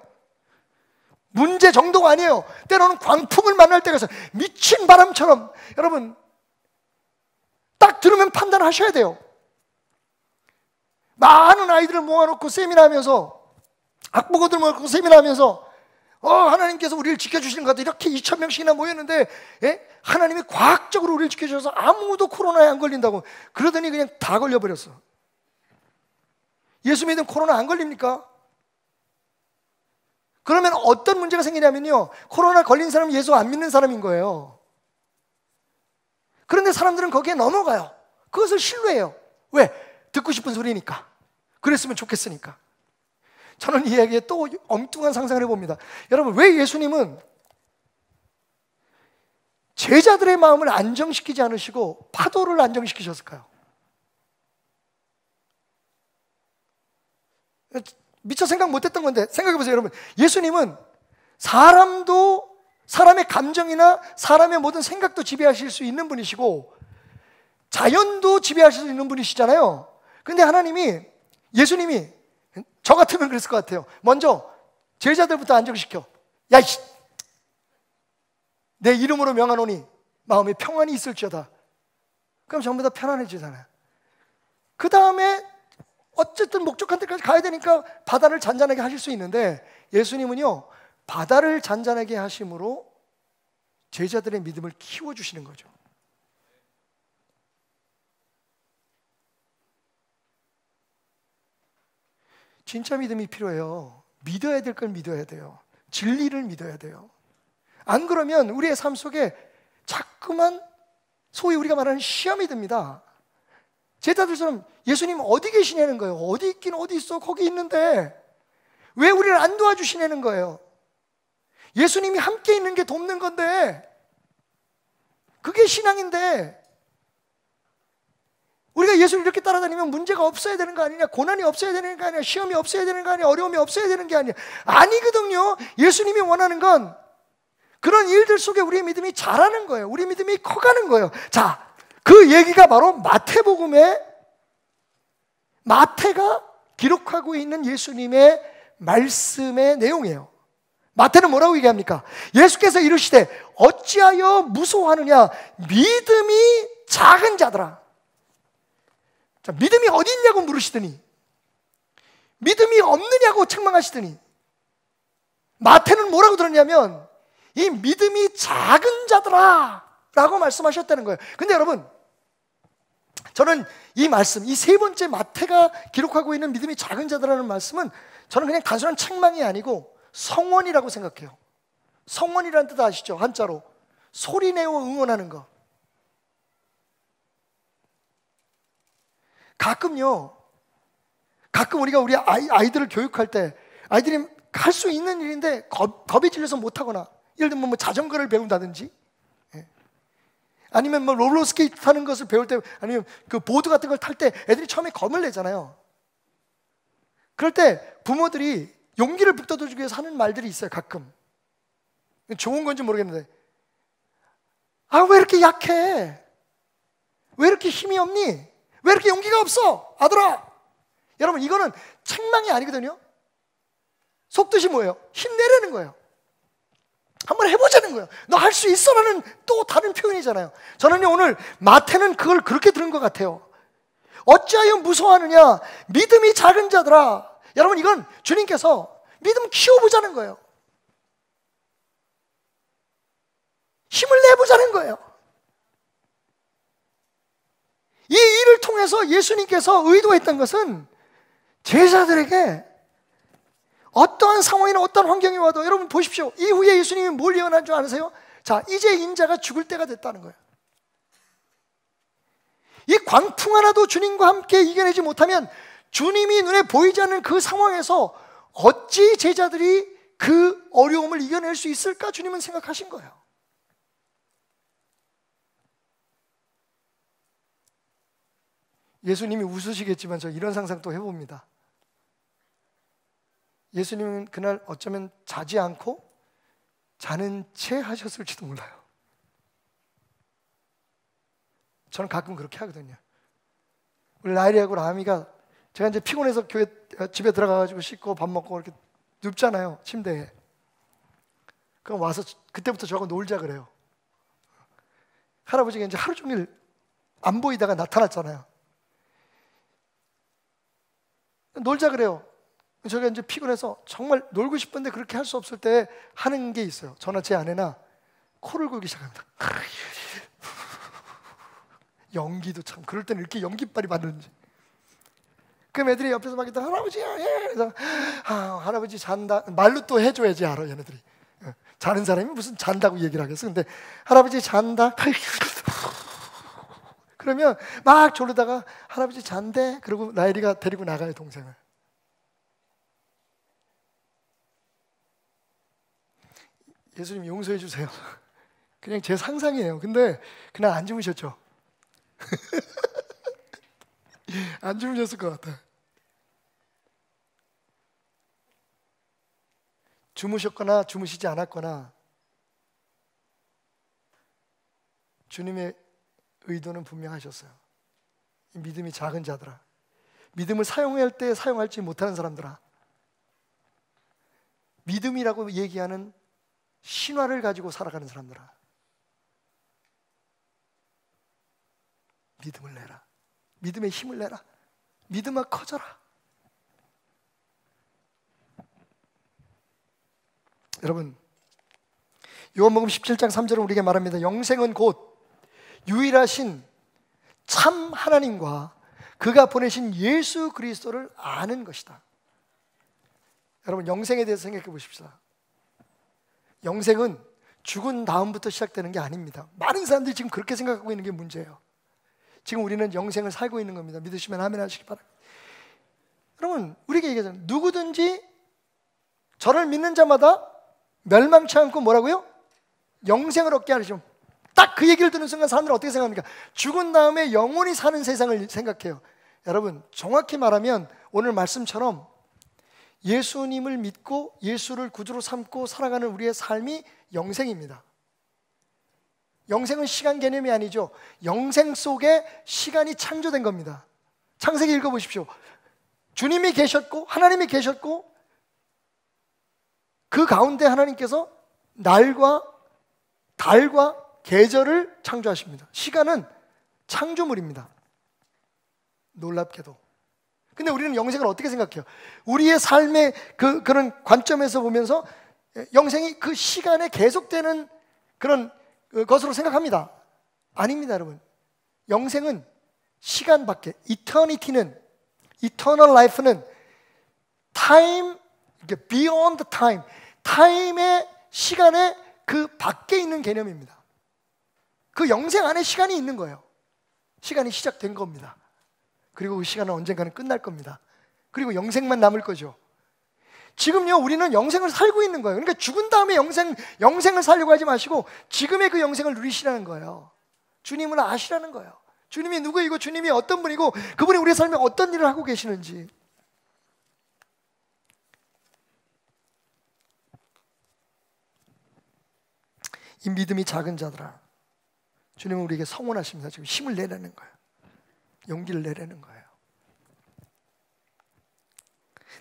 문제 정도가 아니에요. 때로는 광풍을 만날 때가 있어요. 미친 바람처럼. 여러분, 딱 들으면 판단하셔야 돼요. 많은 아이들을 모아놓고 세미나하면서, 학부모들 모아놓고 세미나하면서 하나님께서 우리를 지켜주시는 것 같아. 이렇게 2,000명씩이나 모였는데, 하나님이 과학적으로 우리를 지켜주셔서 아무도 코로나에 안 걸린다고. 그러더니 그냥 다 걸려버렸어. 예수 믿으면 코로나 안 걸립니까? 그러면 어떤 문제가 생기냐면요, 코로나 걸린 사람은 예수 안 믿는 사람인 거예요. 그런데 사람들은 거기에 넘어가요. 그것을 신뢰해요. 왜? 듣고 싶은 소리니까. 그랬으면 좋겠으니까. 저는 이 이야기에 또 엉뚱한 상상을 해봅니다. 여러분, 왜 예수님은 제자들의 마음을 안정시키지 않으시고 파도를 안정시키셨을까요? 미처 생각 못했던 건데 생각해보세요. 여러분, 예수님은 사람의 감정이나 사람의 모든 생각도 지배하실 수 있는 분이시고 자연도 지배하실 수 있는 분이시잖아요. 그런데 예수님이 저 같으면 그랬을 것 같아요. 먼저 제자들부터 안정시켜. 야, 내 이름으로 명하노니 마음에 평안이 있을지어다. 그럼 전부 다 편안해지잖아요. 그 다음에 어쨌든 목적한 데까지 가야 되니까 바다를 잔잔하게 하실 수 있는데, 예수님은요, 바다를 잔잔하게 하심으로 제자들의 믿음을 키워주시는 거죠. 진짜 믿음이 필요해요. 믿어야 될 걸 믿어야 돼요. 진리를 믿어야 돼요. 안 그러면 우리의 삶 속에 자꾸만 소위 우리가 말하는 시험이 듭니다. 제자들처럼 예수님 어디 계시냐는 거예요. 어디 있긴 어디 있어. 거기 있는데 왜 우리를 안 도와주시냐는 거예요. 예수님이 함께 있는 게 돕는 건데, 그게 신앙인데, 우리가 예수를 이렇게 따라다니면 문제가 없어야 되는 거 아니냐, 고난이 없어야 되는 거 아니냐, 시험이 없어야 되는 거 아니냐, 어려움이 없어야 되는 게 아니냐. 아니거든요. 예수님이 원하는 건 그런 일들 속에 우리의 믿음이 자라는 거예요. 우리 믿음이 커가는 거예요. 자, 그 얘기가 바로 마태복음에 마태가 기록하고 있는 예수님의 말씀의 내용이에요. 마태는 뭐라고 얘기합니까? 예수께서 이르시되 어찌하여 무서워하느냐, 믿음이 작은 자들아. 자, 믿음이 어디 있냐고 물으시더니, 믿음이 없느냐고 책망하시더니, 마태는 뭐라고 들었냐면, 이 믿음이 작은 자들아 라고 말씀하셨다는 거예요. 근데 여러분, 저는 이 말씀, 이 세 번째 마태가 기록하고 있는 믿음이 작은 자들라는 말씀은 저는 그냥 단순한 책망이 아니고 성원이라고 생각해요. 성원이라는 뜻 아시죠? 한자로 소리내어 응원하는 거. 가끔 우리가 우리 아이들을 교육할 때 아이들이 할 수 있는 일인데 겁이 질려서 못하거나, 예를 들면 뭐 자전거를 배운다든지, 아니면 뭐 롤러스케이트 타는 것을 배울 때, 아니면 그 보드 같은 걸 탈 때 애들이 처음에 겁을 내잖아요. 그럴 때 부모들이 용기를 북돋아주기 위해서 하는 말들이 있어요. 가끔 좋은 건지 모르겠는데, 왜 이렇게 약해? 왜 이렇게 힘이 없니? 왜 이렇게 용기가 없어? 아들아! 여러분, 이거는 책망이 아니거든요. 속뜻이 뭐예요? 힘내라는 거예요. 한번 해보자는 거예요. 너 할 수 있어 라는 또 다른 표현이잖아요. 저는 오늘 마태는 그걸 그렇게 들은 것 같아요. 어찌하여 무서워하느냐? 믿음이 작은 자들아. 여러분, 이건 주님께서 믿음 키워보자는 거예요. 힘을 내보자는 거예요. 이 일을 통해서 예수님께서 의도했던 것은 제자들에게 어떠한 상황이나 어떠한 환경이 와도, 여러분 보십시오. 이후에 예수님이 뭘 예언한 줄 아세요? 자, 이제 인자가 죽을 때가 됐다는 거예요. 이 광풍 하나도 주님과 함께 이겨내지 못하면 주님이 눈에 보이지 않는 그 상황에서 어찌 제자들이 그 어려움을 이겨낼 수 있을까? 주님은 생각하신 거예요. 예수님이 웃으시겠지만 저 이런 상상 또 해봅니다. 예수님은 그날 어쩌면 자지 않고 자는 채 하셨을지도 몰라요. 저는 가끔 그렇게 하거든요. 우리 라일이하고 라미가, 제가 이제 피곤해서 집에 들어가가지고 씻고 밥 먹고 이렇게 눕잖아요, 침대에. 그럼 와서 그때부터 저하고 놀자 그래요. 할아버지가 이제 하루 종일 안 보이다가 나타났잖아요. 놀자 그래요. 저희가 이제 피곤해서 정말 놀고 싶은데 그렇게 할 수 없을 때 하는 게 있어요. 저나 제 아내나 코를 골기 시작합니다. 연기도 참, 그럴 때는 이렇게 연기빨이 많은지. 그럼 애들이 옆에서 막 있다, 할아버지야, 예. 그래서 할아버지 잔다. 말로 또 해줘야지 알아, 얘네들이. 자는 사람이 무슨 잔다고 얘기를 하겠어. 근데 할아버지 잔다. 그러면 막 졸르다가 할아버지 잔대. 그러고 나일이가 데리고 나가요, 동생을. 예수님 용서해 주세요. 그냥 제 상상이에요. 근데 그날 안 주무셨죠? 안 주무셨을 것 같아요. 주무셨거나 주무시지 않았거나 주님의 의도는 분명하셨어요. 믿음이 작은 자들아, 믿음을 사용할 때 사용할지 못하는 사람들아, 믿음이라고 얘기하는 신화를 가지고 살아가는 사람들아, 믿음을 내라. 믿음의 힘을 내라. 믿음아 커져라. 여러분, 요한복음 17장 3절은 우리에게 말합니다. 영생은 곧 유일하신 참 하나님과 그가 보내신 예수 그리스도를 아는 것이다. 여러분, 영생에 대해서 생각해 보십시다. 영생은 죽은 다음부터 시작되는 게 아닙니다. 많은 사람들이 지금 그렇게 생각하고 있는 게 문제예요. 지금 우리는 영생을 살고 있는 겁니다. 믿으시면 아멘 하시기 바랍니다. 여러분, 우리에게 얘기하잖아요. 누구든지 저를 믿는 자마다 멸망치 않고 뭐라고요? 영생을 얻게 하시죠. 딱 그 얘기를 듣는 순간 사람들은 어떻게 생각합니까? 죽은 다음에 영원히 사는 세상을 생각해요. 여러분, 정확히 말하면 오늘 말씀처럼 예수님을 믿고 예수를 구주로 삼고 살아가는 우리의 삶이 영생입니다. 영생은 시간 개념이 아니죠. 영생 속에 시간이 창조된 겁니다. 창세기 읽어보십시오. 주님이 계셨고 하나님이 계셨고 그 가운데 하나님께서 날과 달과 계절을 창조하십니다. 시간은 창조물입니다. 놀랍게도. 근데 우리는 영생을 어떻게 생각해요? 우리의 삶의 그런 관점에서 보면서 영생이 그 시간에 계속되는 그런 것으로 생각합니다. 아닙니다, 여러분. 영생은 시간 밖에, 이터니티는, 이터널 라이프는 타임, beyond time, 타임의 시간의 그 밖에 있는 개념입니다. 그 영생 안에 시간이 있는 거예요. 시간이 시작된 겁니다. 그리고 그 시간은 언젠가는 끝날 겁니다. 그리고 영생만 남을 거죠. 지금요, 우리는 영생을 살고 있는 거예요. 그러니까 죽은 다음에 영생을 살려고 하지 마시고 지금의 그 영생을 누리시라는 거예요. 주님을 아시라는 거예요. 주님이 누구이고 주님이 어떤 분이고 그분이 우리의 삶에 어떤 일을 하고 계시는지. 이 믿음이 작은 자들아, 주님은 우리에게 성원하십니다. 지금 힘을 내라는 거예요. 용기를 내라는 거예요.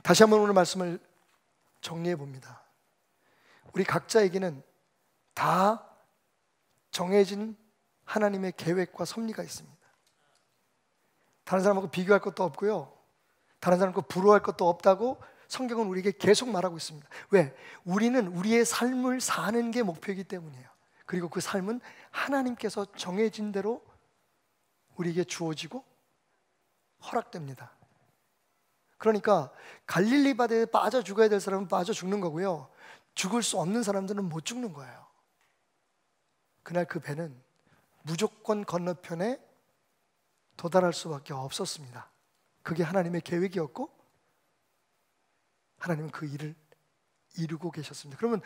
다시 한번 오늘 말씀을 정리해 봅니다. 우리 각자에게는 다 정해진 하나님의 계획과 섭리가 있습니다. 다른 사람하고 비교할 것도 없고요, 다른 사람과 부러워할 것도 없다고 성경은 우리에게 계속 말하고 있습니다. 왜? 우리는 우리의 삶을 사는 게 목표이기 때문이에요. 그리고 그 삶은 하나님께서 정해진 대로 우리에게 주어지고 허락됩니다. 그러니까 갈릴리 바다에 빠져 죽어야 될 사람은 빠져 죽는 거고요, 죽을 수 없는 사람들은 못 죽는 거예요. 그날 그 배는 무조건 건너편에 도달할 수밖에 없었습니다. 그게 하나님의 계획이었고 하나님은 그 일을 이루고 계셨습니다. 그러면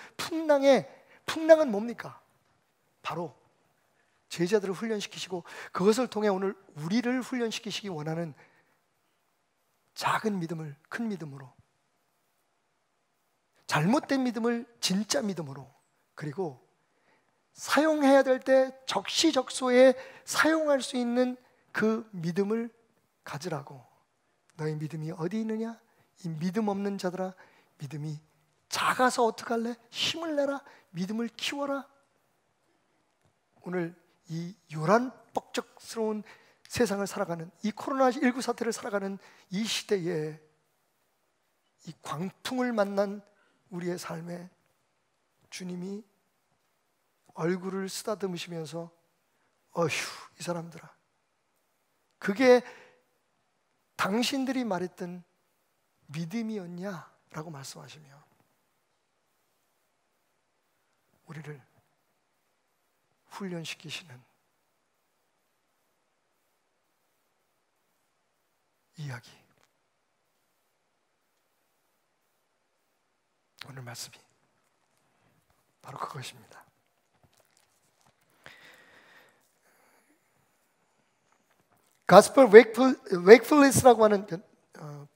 풍랑은 뭡니까? 바로 제자들을 훈련시키시고 그것을 통해 오늘 우리를 훈련시키시기 원하는 작은 믿음을 큰 믿음으로, 잘못된 믿음을 진짜 믿음으로, 그리고 사용해야 될 때 적시적소에 사용할 수 있는 그 믿음을 가지라고. 너희 믿음이 어디 있느냐? 이 믿음 없는 자들아, 믿음이 작아서 어떡할래? 힘을 내라. 믿음을 키워라. 오늘 이 요란뻑적스러운 세상을 살아가는, 이 코로나19 사태를 살아가는 이 시대에 이 광풍을 만난 우리의 삶에 주님이 얼굴을 쓰다듬으시면서 어휴, 이 사람들아, 그게 당신들이 말했던 믿음이었냐? 라고 말씀하시며 우리를 훈련시키시는 이야기, 오늘 말씀이 바로 그것입니다. 가스펠 웨이크풀리스라고 하는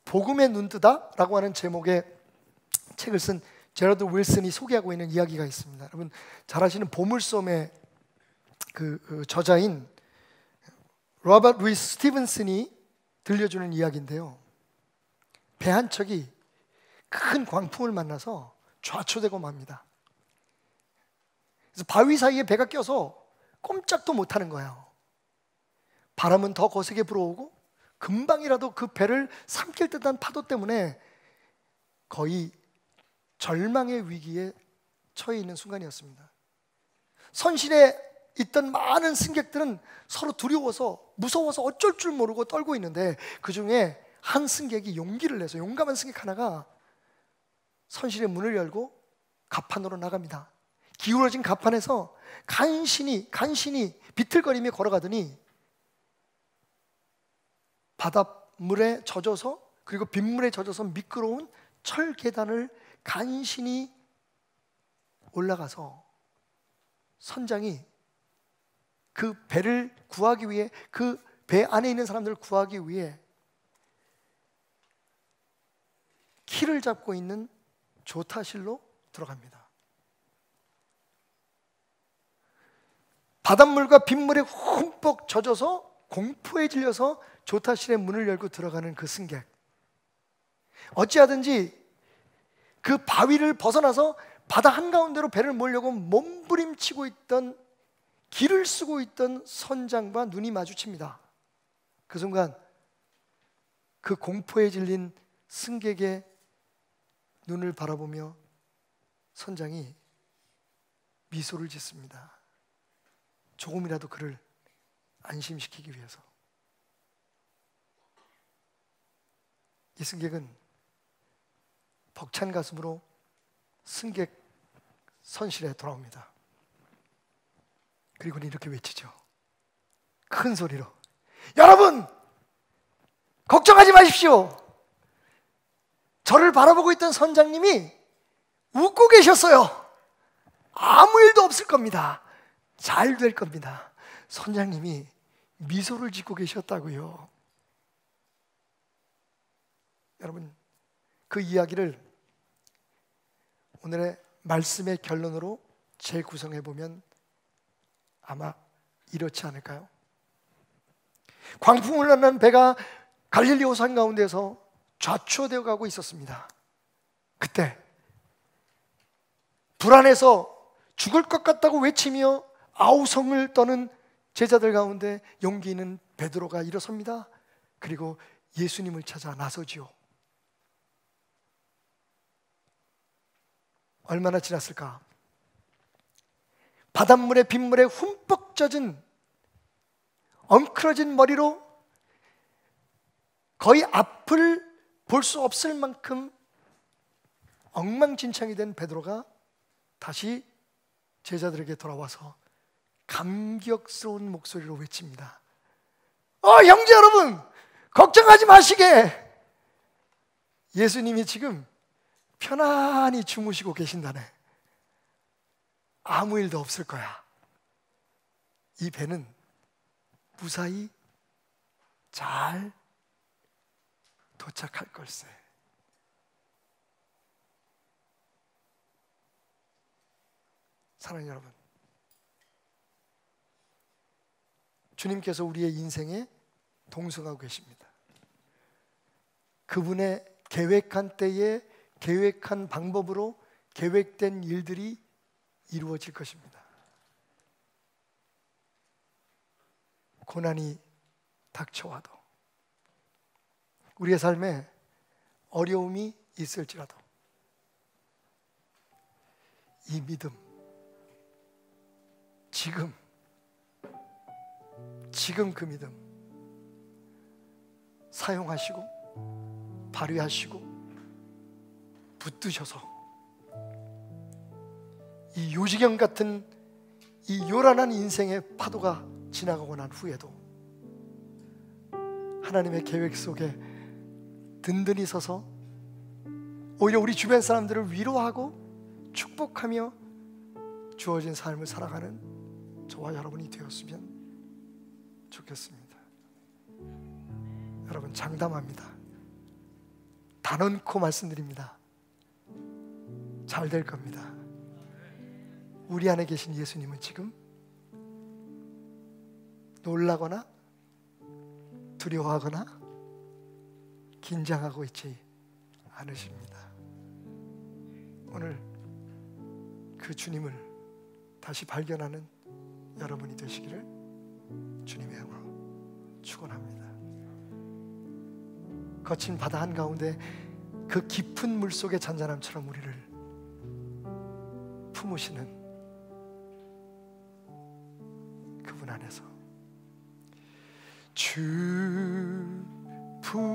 복음의 눈뜨다라고 하는 제목의 책을 쓴 제러드 윌슨이 소개하고 있는 이야기가 있습니다. 여러분 잘 아시는 보물섬의 그 저자인 로버트 루이스 스티븐슨이 들려주는 이야기인데요, 배 한 척이 큰 광풍을 만나서 좌초되고 맙니다. 그래서 바위 사이에 배가 껴서 꼼짝도 못하는 거예요. 바람은 더 거세게 불어오고 금방이라도 그 배를 삼킬 듯한 파도 때문에 거의 절망의 위기에 처해 있는 순간이었습니다. 선실에 있던 많은 승객들은 서로 두려워서 무서워서 어쩔 줄 모르고 떨고 있는데, 그 중에 한 승객이 용기를 내서, 용감한 승객 하나가 선실의 문을 열고 갑판으로 나갑니다. 기울어진 갑판에서 간신히 비틀거리며 걸어가더니 바닷물에 젖어서, 그리고 빗물에 젖어서 미끄러운 철 계단을 간신히 올라가서 선장이 그 배를 구하기 위해, 그 배 안에 있는 사람들을 구하기 위해 키를 잡고 있는 조타실로 들어갑니다. 바닷물과 빗물에 흠뻑 젖어서 공포에 질려서 조타실의 문을 열고 들어가는 그 승객, 어찌하든지 그 바위를 벗어나서 바다 한가운데로 배를 몰려고 몸부림치고 있던, 길을 쓰고 있던 선장과 눈이 마주칩니다. 그 순간 그 공포에 질린 승객의 눈을 바라보며 선장이 미소를 짓습니다. 조금이라도 그를 안심시키기 위해서. 이 승객은 벅찬 가슴으로 승객 선실에 돌아옵니다. 그리고는 이렇게 외치죠. 큰 소리로, 여러분! 걱정하지 마십시오. 저를 바라보고 있던 선장님이 웃고 계셨어요. 아무 일도 없을 겁니다. 잘 될 겁니다. 선장님이 미소를 짓고 계셨다고요. 여러분, 그 이야기를 오늘의 말씀의 결론으로 재구성해 보면 아마 이렇지 않을까요? 광풍을 만난 배가 갈릴리오 산 가운데서 좌초되어 가고 있었습니다. 그때 불안해서 죽을 것 같다고 외치며 아우성을 떠는 제자들 가운데 용기 있는 베드로가 일어섭니다. 그리고 예수님을 찾아 나서지요. 얼마나 지났을까? 바닷물에 빗물에 흠뻑 젖은 엉클어진 머리로 거의 앞을 볼 수 없을 만큼 엉망진창이 된 베드로가 다시 제자들에게 돌아와서 감격스러운 목소리로 외칩니다. 형제 여러분, 걱정하지 마시게. 예수님이 지금 편안히 주무시고 계신다네. 아무 일도 없을 거야. 이 배는 무사히 잘 도착할 걸세. 사랑하는 여러분, 주님께서 우리의 인생에 동승하고 계십니다. 그분의 계획한 때에 계획한 방법으로 계획된 일들이 이루어질 것입니다. 고난이 닥쳐와도, 우리의 삶에 어려움이 있을지라도 이 믿음, 지금 그 믿음 사용하시고 발휘하시고 붙드셔서 이 요지경 같은 이 요란한 인생의 파도가 지나가고 난 후에도 하나님의 계획 속에 든든히 서서 오히려 우리 주변 사람들을 위로하고 축복하며 주어진 삶을 살아가는 저와 여러분이 되었으면 좋겠습니다. 여러분, 장담합니다. 단언코 말씀드립니다. 잘 될 겁니다. 우리 안에 계신 예수님은 지금 놀라거나 두려워하거나 긴장하고 있지 않으십니다. 오늘 그 주님을 다시 발견하는 여러분이 되시기를 주님의 이름으로 축원합니다. 거친 바다 한가운데 그 깊은 물속의 잔잔함처럼 우리를 품으시는 그분 안에서 주 품에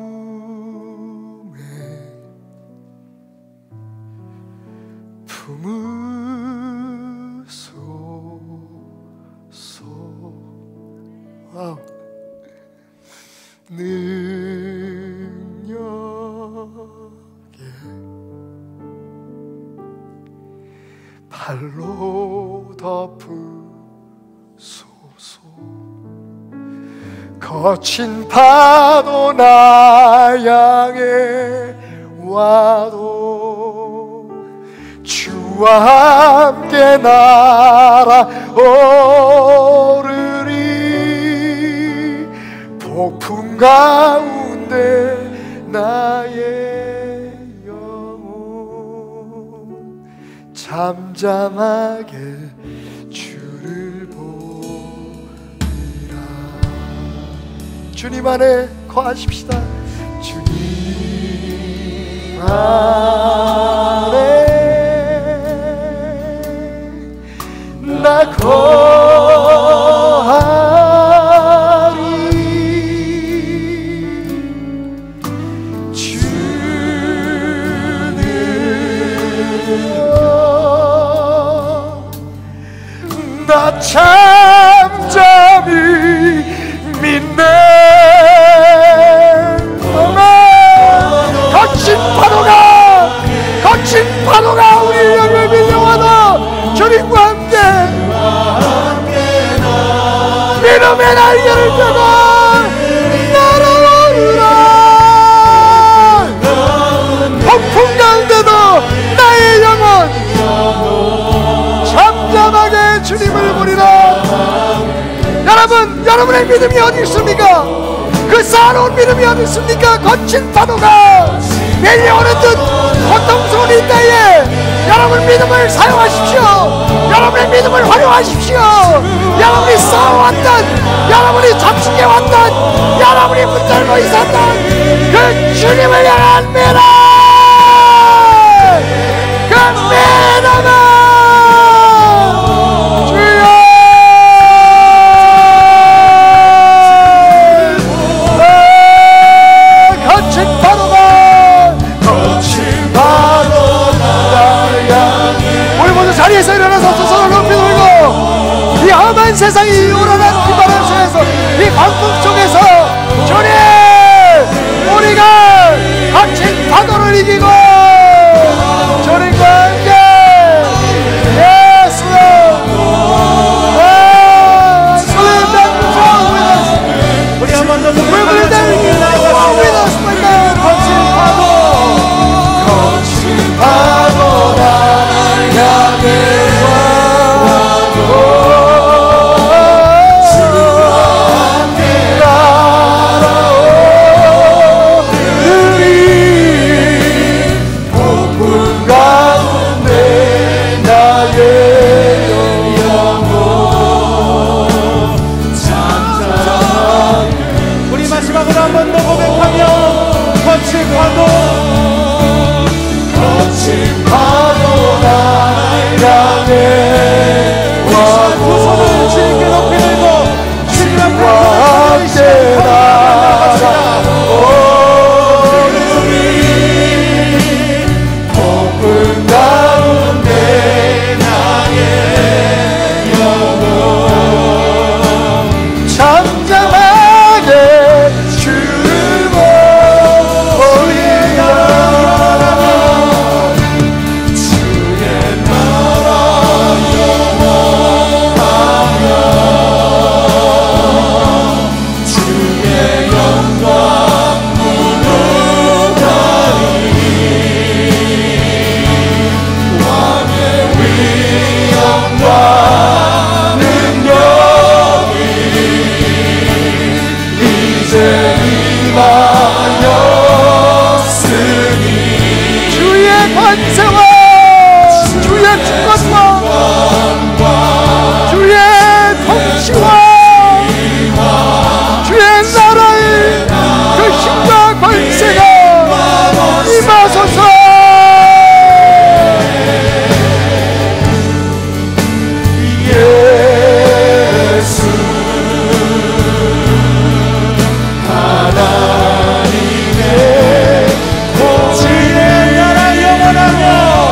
품으소서. 능력에 발로 덮으소서. 거친 파도 나 향해 와도 주와 함께 날아오르리. 폭풍 가운데 나의 영혼 잠잠하게 주를 보리라. 주님 안에 거하십시다. 주님 안에 나 잠잠히 믿네. 거친 파도가 우리 영을 밀려와도 주님과 함께 믿음의 날개를 펴고 날아오르라. 폭풍 가운데도 나의 영혼 잠잠하게 주님을 부리라. 여러분, 여러분의 믿음이 어디 있습니까? 그 사로운 믿음이 어디 있습니까? 거친 파도가 밀려오는 듯 고통스러운 이 때에 여러분 믿음을 사용하십시오. 여러분의 믿음을 활용하십시오. 여러분이 싸워왔던, 여러분이 잡식해왔던, 여러분이 붙들고 있었던 그 주님을 향한 믿음, 그 믿음은 주여 자리에서 일어나서 두 손을 높이 들고 이 험한 세상이 요란한 비바람 속에서 이 광풍 속에서 주님, 우리가 거친 파도를 이기고 주님과 함께 예수 우리 한 번 더 높이 거친 파도 나를 향해 주의 나라 영원하며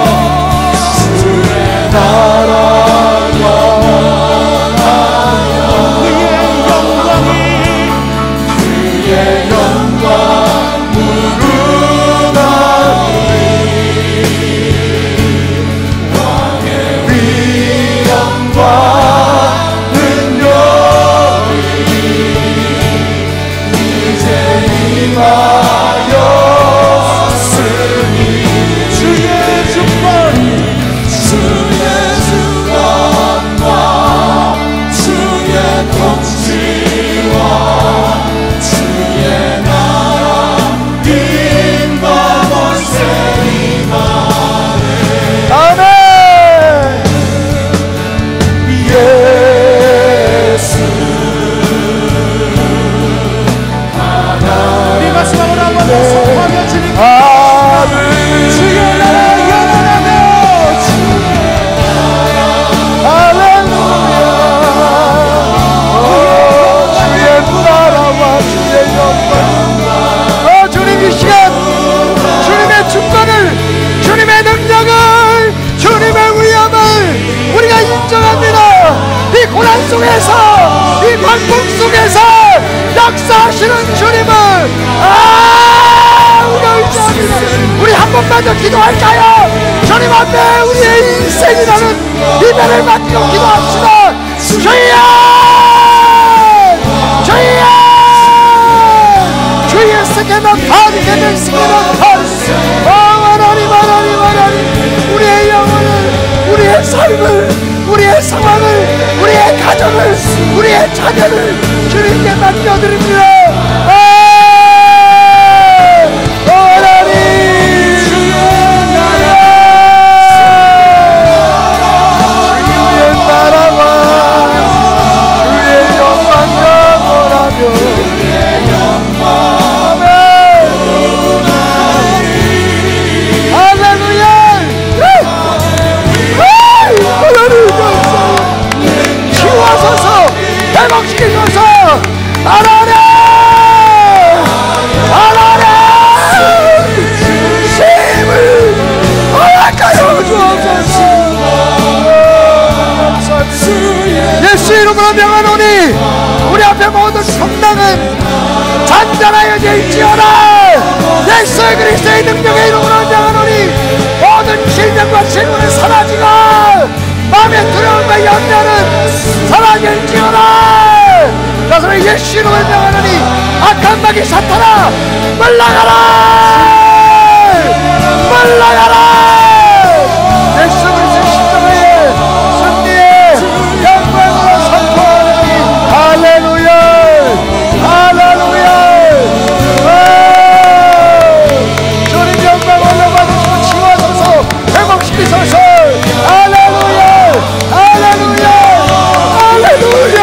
속에서, 이 광풍 속에서 역사하시는 주님을 우리가 의지합니다. 우리 한 번만 더 기도할까요? 주님 앞에 우리의 인생이라는 비단을 맡기고 기도합시다. 주여! 주여! 주여 스케나 파리 게는 스케나 파리. 하나님 하나님 하나님, 우리의 영혼을, 우리의 삶을, 우리의 상황을, 우리의 가정을, 우리의 자녀를 주님께 맡겨드립니다. 회복시키소서. 하나님 하나님 힘을 허락하여 주옵소서. 예수 이름으로 명하노니 우리 앞에 모든 성당은 잔잔하여질지어다. 예수 그리스도의 능력의 이름으로 명하노니 모든 질병과 질문은 사라지고 마음의 두려움과 염려는 사라질지어다. 그래서 예수 이름을 명하노니 악한 마귀 사탄아 물러가라, 물러가라. 예수 그리스도의 십자가의 승리의 영광으로 선포하노니 할렐루야 할렐루야. 주님 영광 올려받으시고 치유하소서, 회복시키소서. 할렐루야 할렐루야 할렐루야.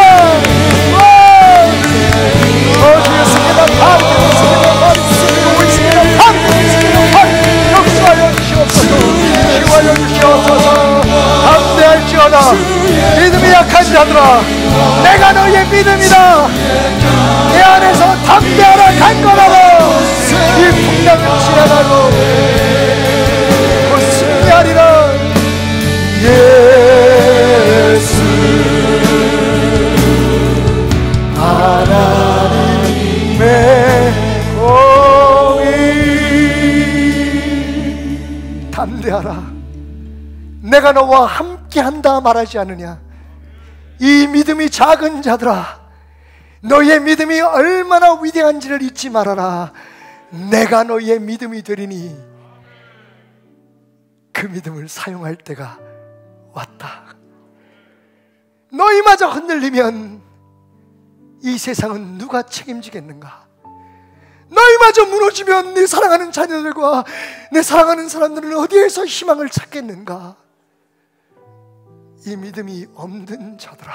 주여 스케다 파리 스케다 파리 스케다 파리 역사하여 주시옵소서. 치유하여 주시옵소서. 담대할지어다. 믿음이 약한 자들아, 내가 너희의 믿음이다. 내 안에서 담대하라 강건하라. 이 풍랑을 지나가고 곧 승리하리라. 예수 하나님의 공의. 담대하라. 내가 너와 함께한다 말하지 않느냐. 이 믿음이 작은 자들아, 너희의 믿음이 얼마나 위대한지를 잊지 말아라. 내가 너희의 믿음이 되리니 그 믿음을 사용할 때가 왔다. 너희마저 흔들리면 이 세상은 누가 책임지겠는가? 너희마저 무너지면 내 사랑하는 자녀들과 내 사랑하는 사람들은 어디에서 희망을 찾겠는가? 이 믿음이 없는 자들아,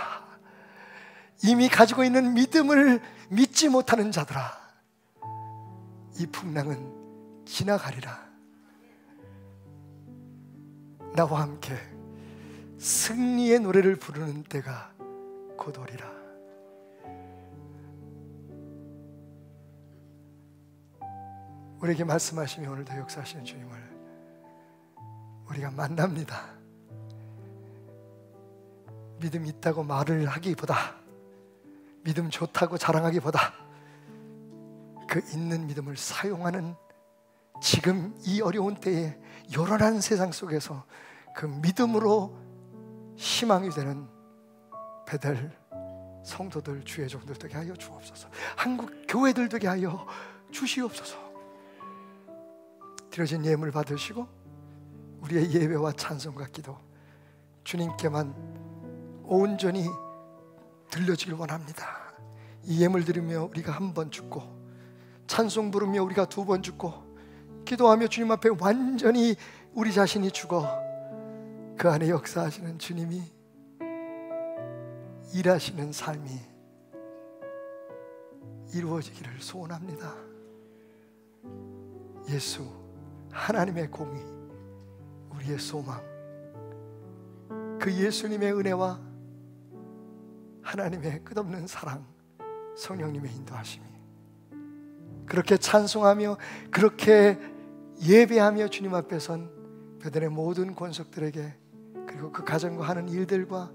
이미 가지고 있는 믿음을 믿지 못하는 자들아, 이 풍랑은 지나가리라. 나와 함께 승리의 노래를 부르는 때가 곧 오리라. 우리에게 말씀하시며 오늘도 역사하시는 주님을 우리가 만납니다. 믿음 있다고 말을 하기보다, 믿음 좋다고 자랑하기보다 그 있는 믿음을 사용하는, 지금 이 어려운 때에 요란한 세상 속에서 그 믿음으로 희망이 되는 베델 성도들, 주의 종들 되게 하여 주옵소서. 한국 교회들 되게 하여 주시옵소서. 드려진 예물 받으시고 우리의 예배와 찬송과 기도 주님께만 온전히 들려지길 원합니다. 이 예물 드리며 우리가 한 번 죽고, 찬송 부르며 우리가 두 번 죽고, 기도하며 주님 앞에 완전히 우리 자신이 죽어 그 안에 역사하시는 주님이 일하시는 삶이 이루어지기를 소원합니다. 예수 하나님의 공의, 우리의 소망, 그 예수님의 은혜와 하나님의 끝없는 사랑, 성령님의 인도하심이, 그렇게 찬송하며 그렇게 예배하며 주님 앞에 선 베델의 모든 권속들에게, 그리고 그 가정과 하는 일들과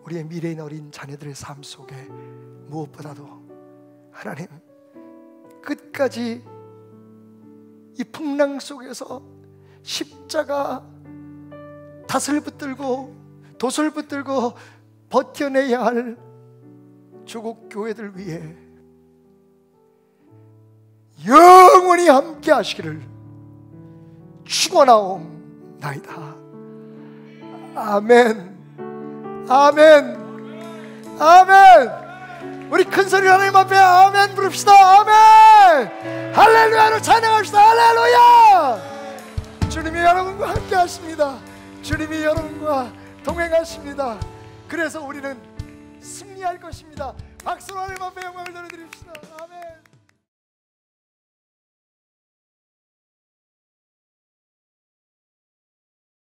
우리의 미래인 어린 자녀들의 삶 속에 무엇보다도 하나님 끝까지 이 풍랑 속에서 십자가 닷을 붙들고 돛을 붙들고 버텨내야 할 조국 교회들 위해 영원히 함께 하시기를 축원하옵나이다. 아멘, 아멘, 아멘. 우리 큰 소리로 하나님 앞에 아멘 부릅시다. 아멘. 할렐루야로 찬양합시다. 할렐루야. 주님이 여러분과 함께 하십니다. 주님이 여러분과 동행하십니다. 그래서 우리는 승리할 것입니다. 박수로 하나님 앞에 영광을 돌려드립시다. 아멘.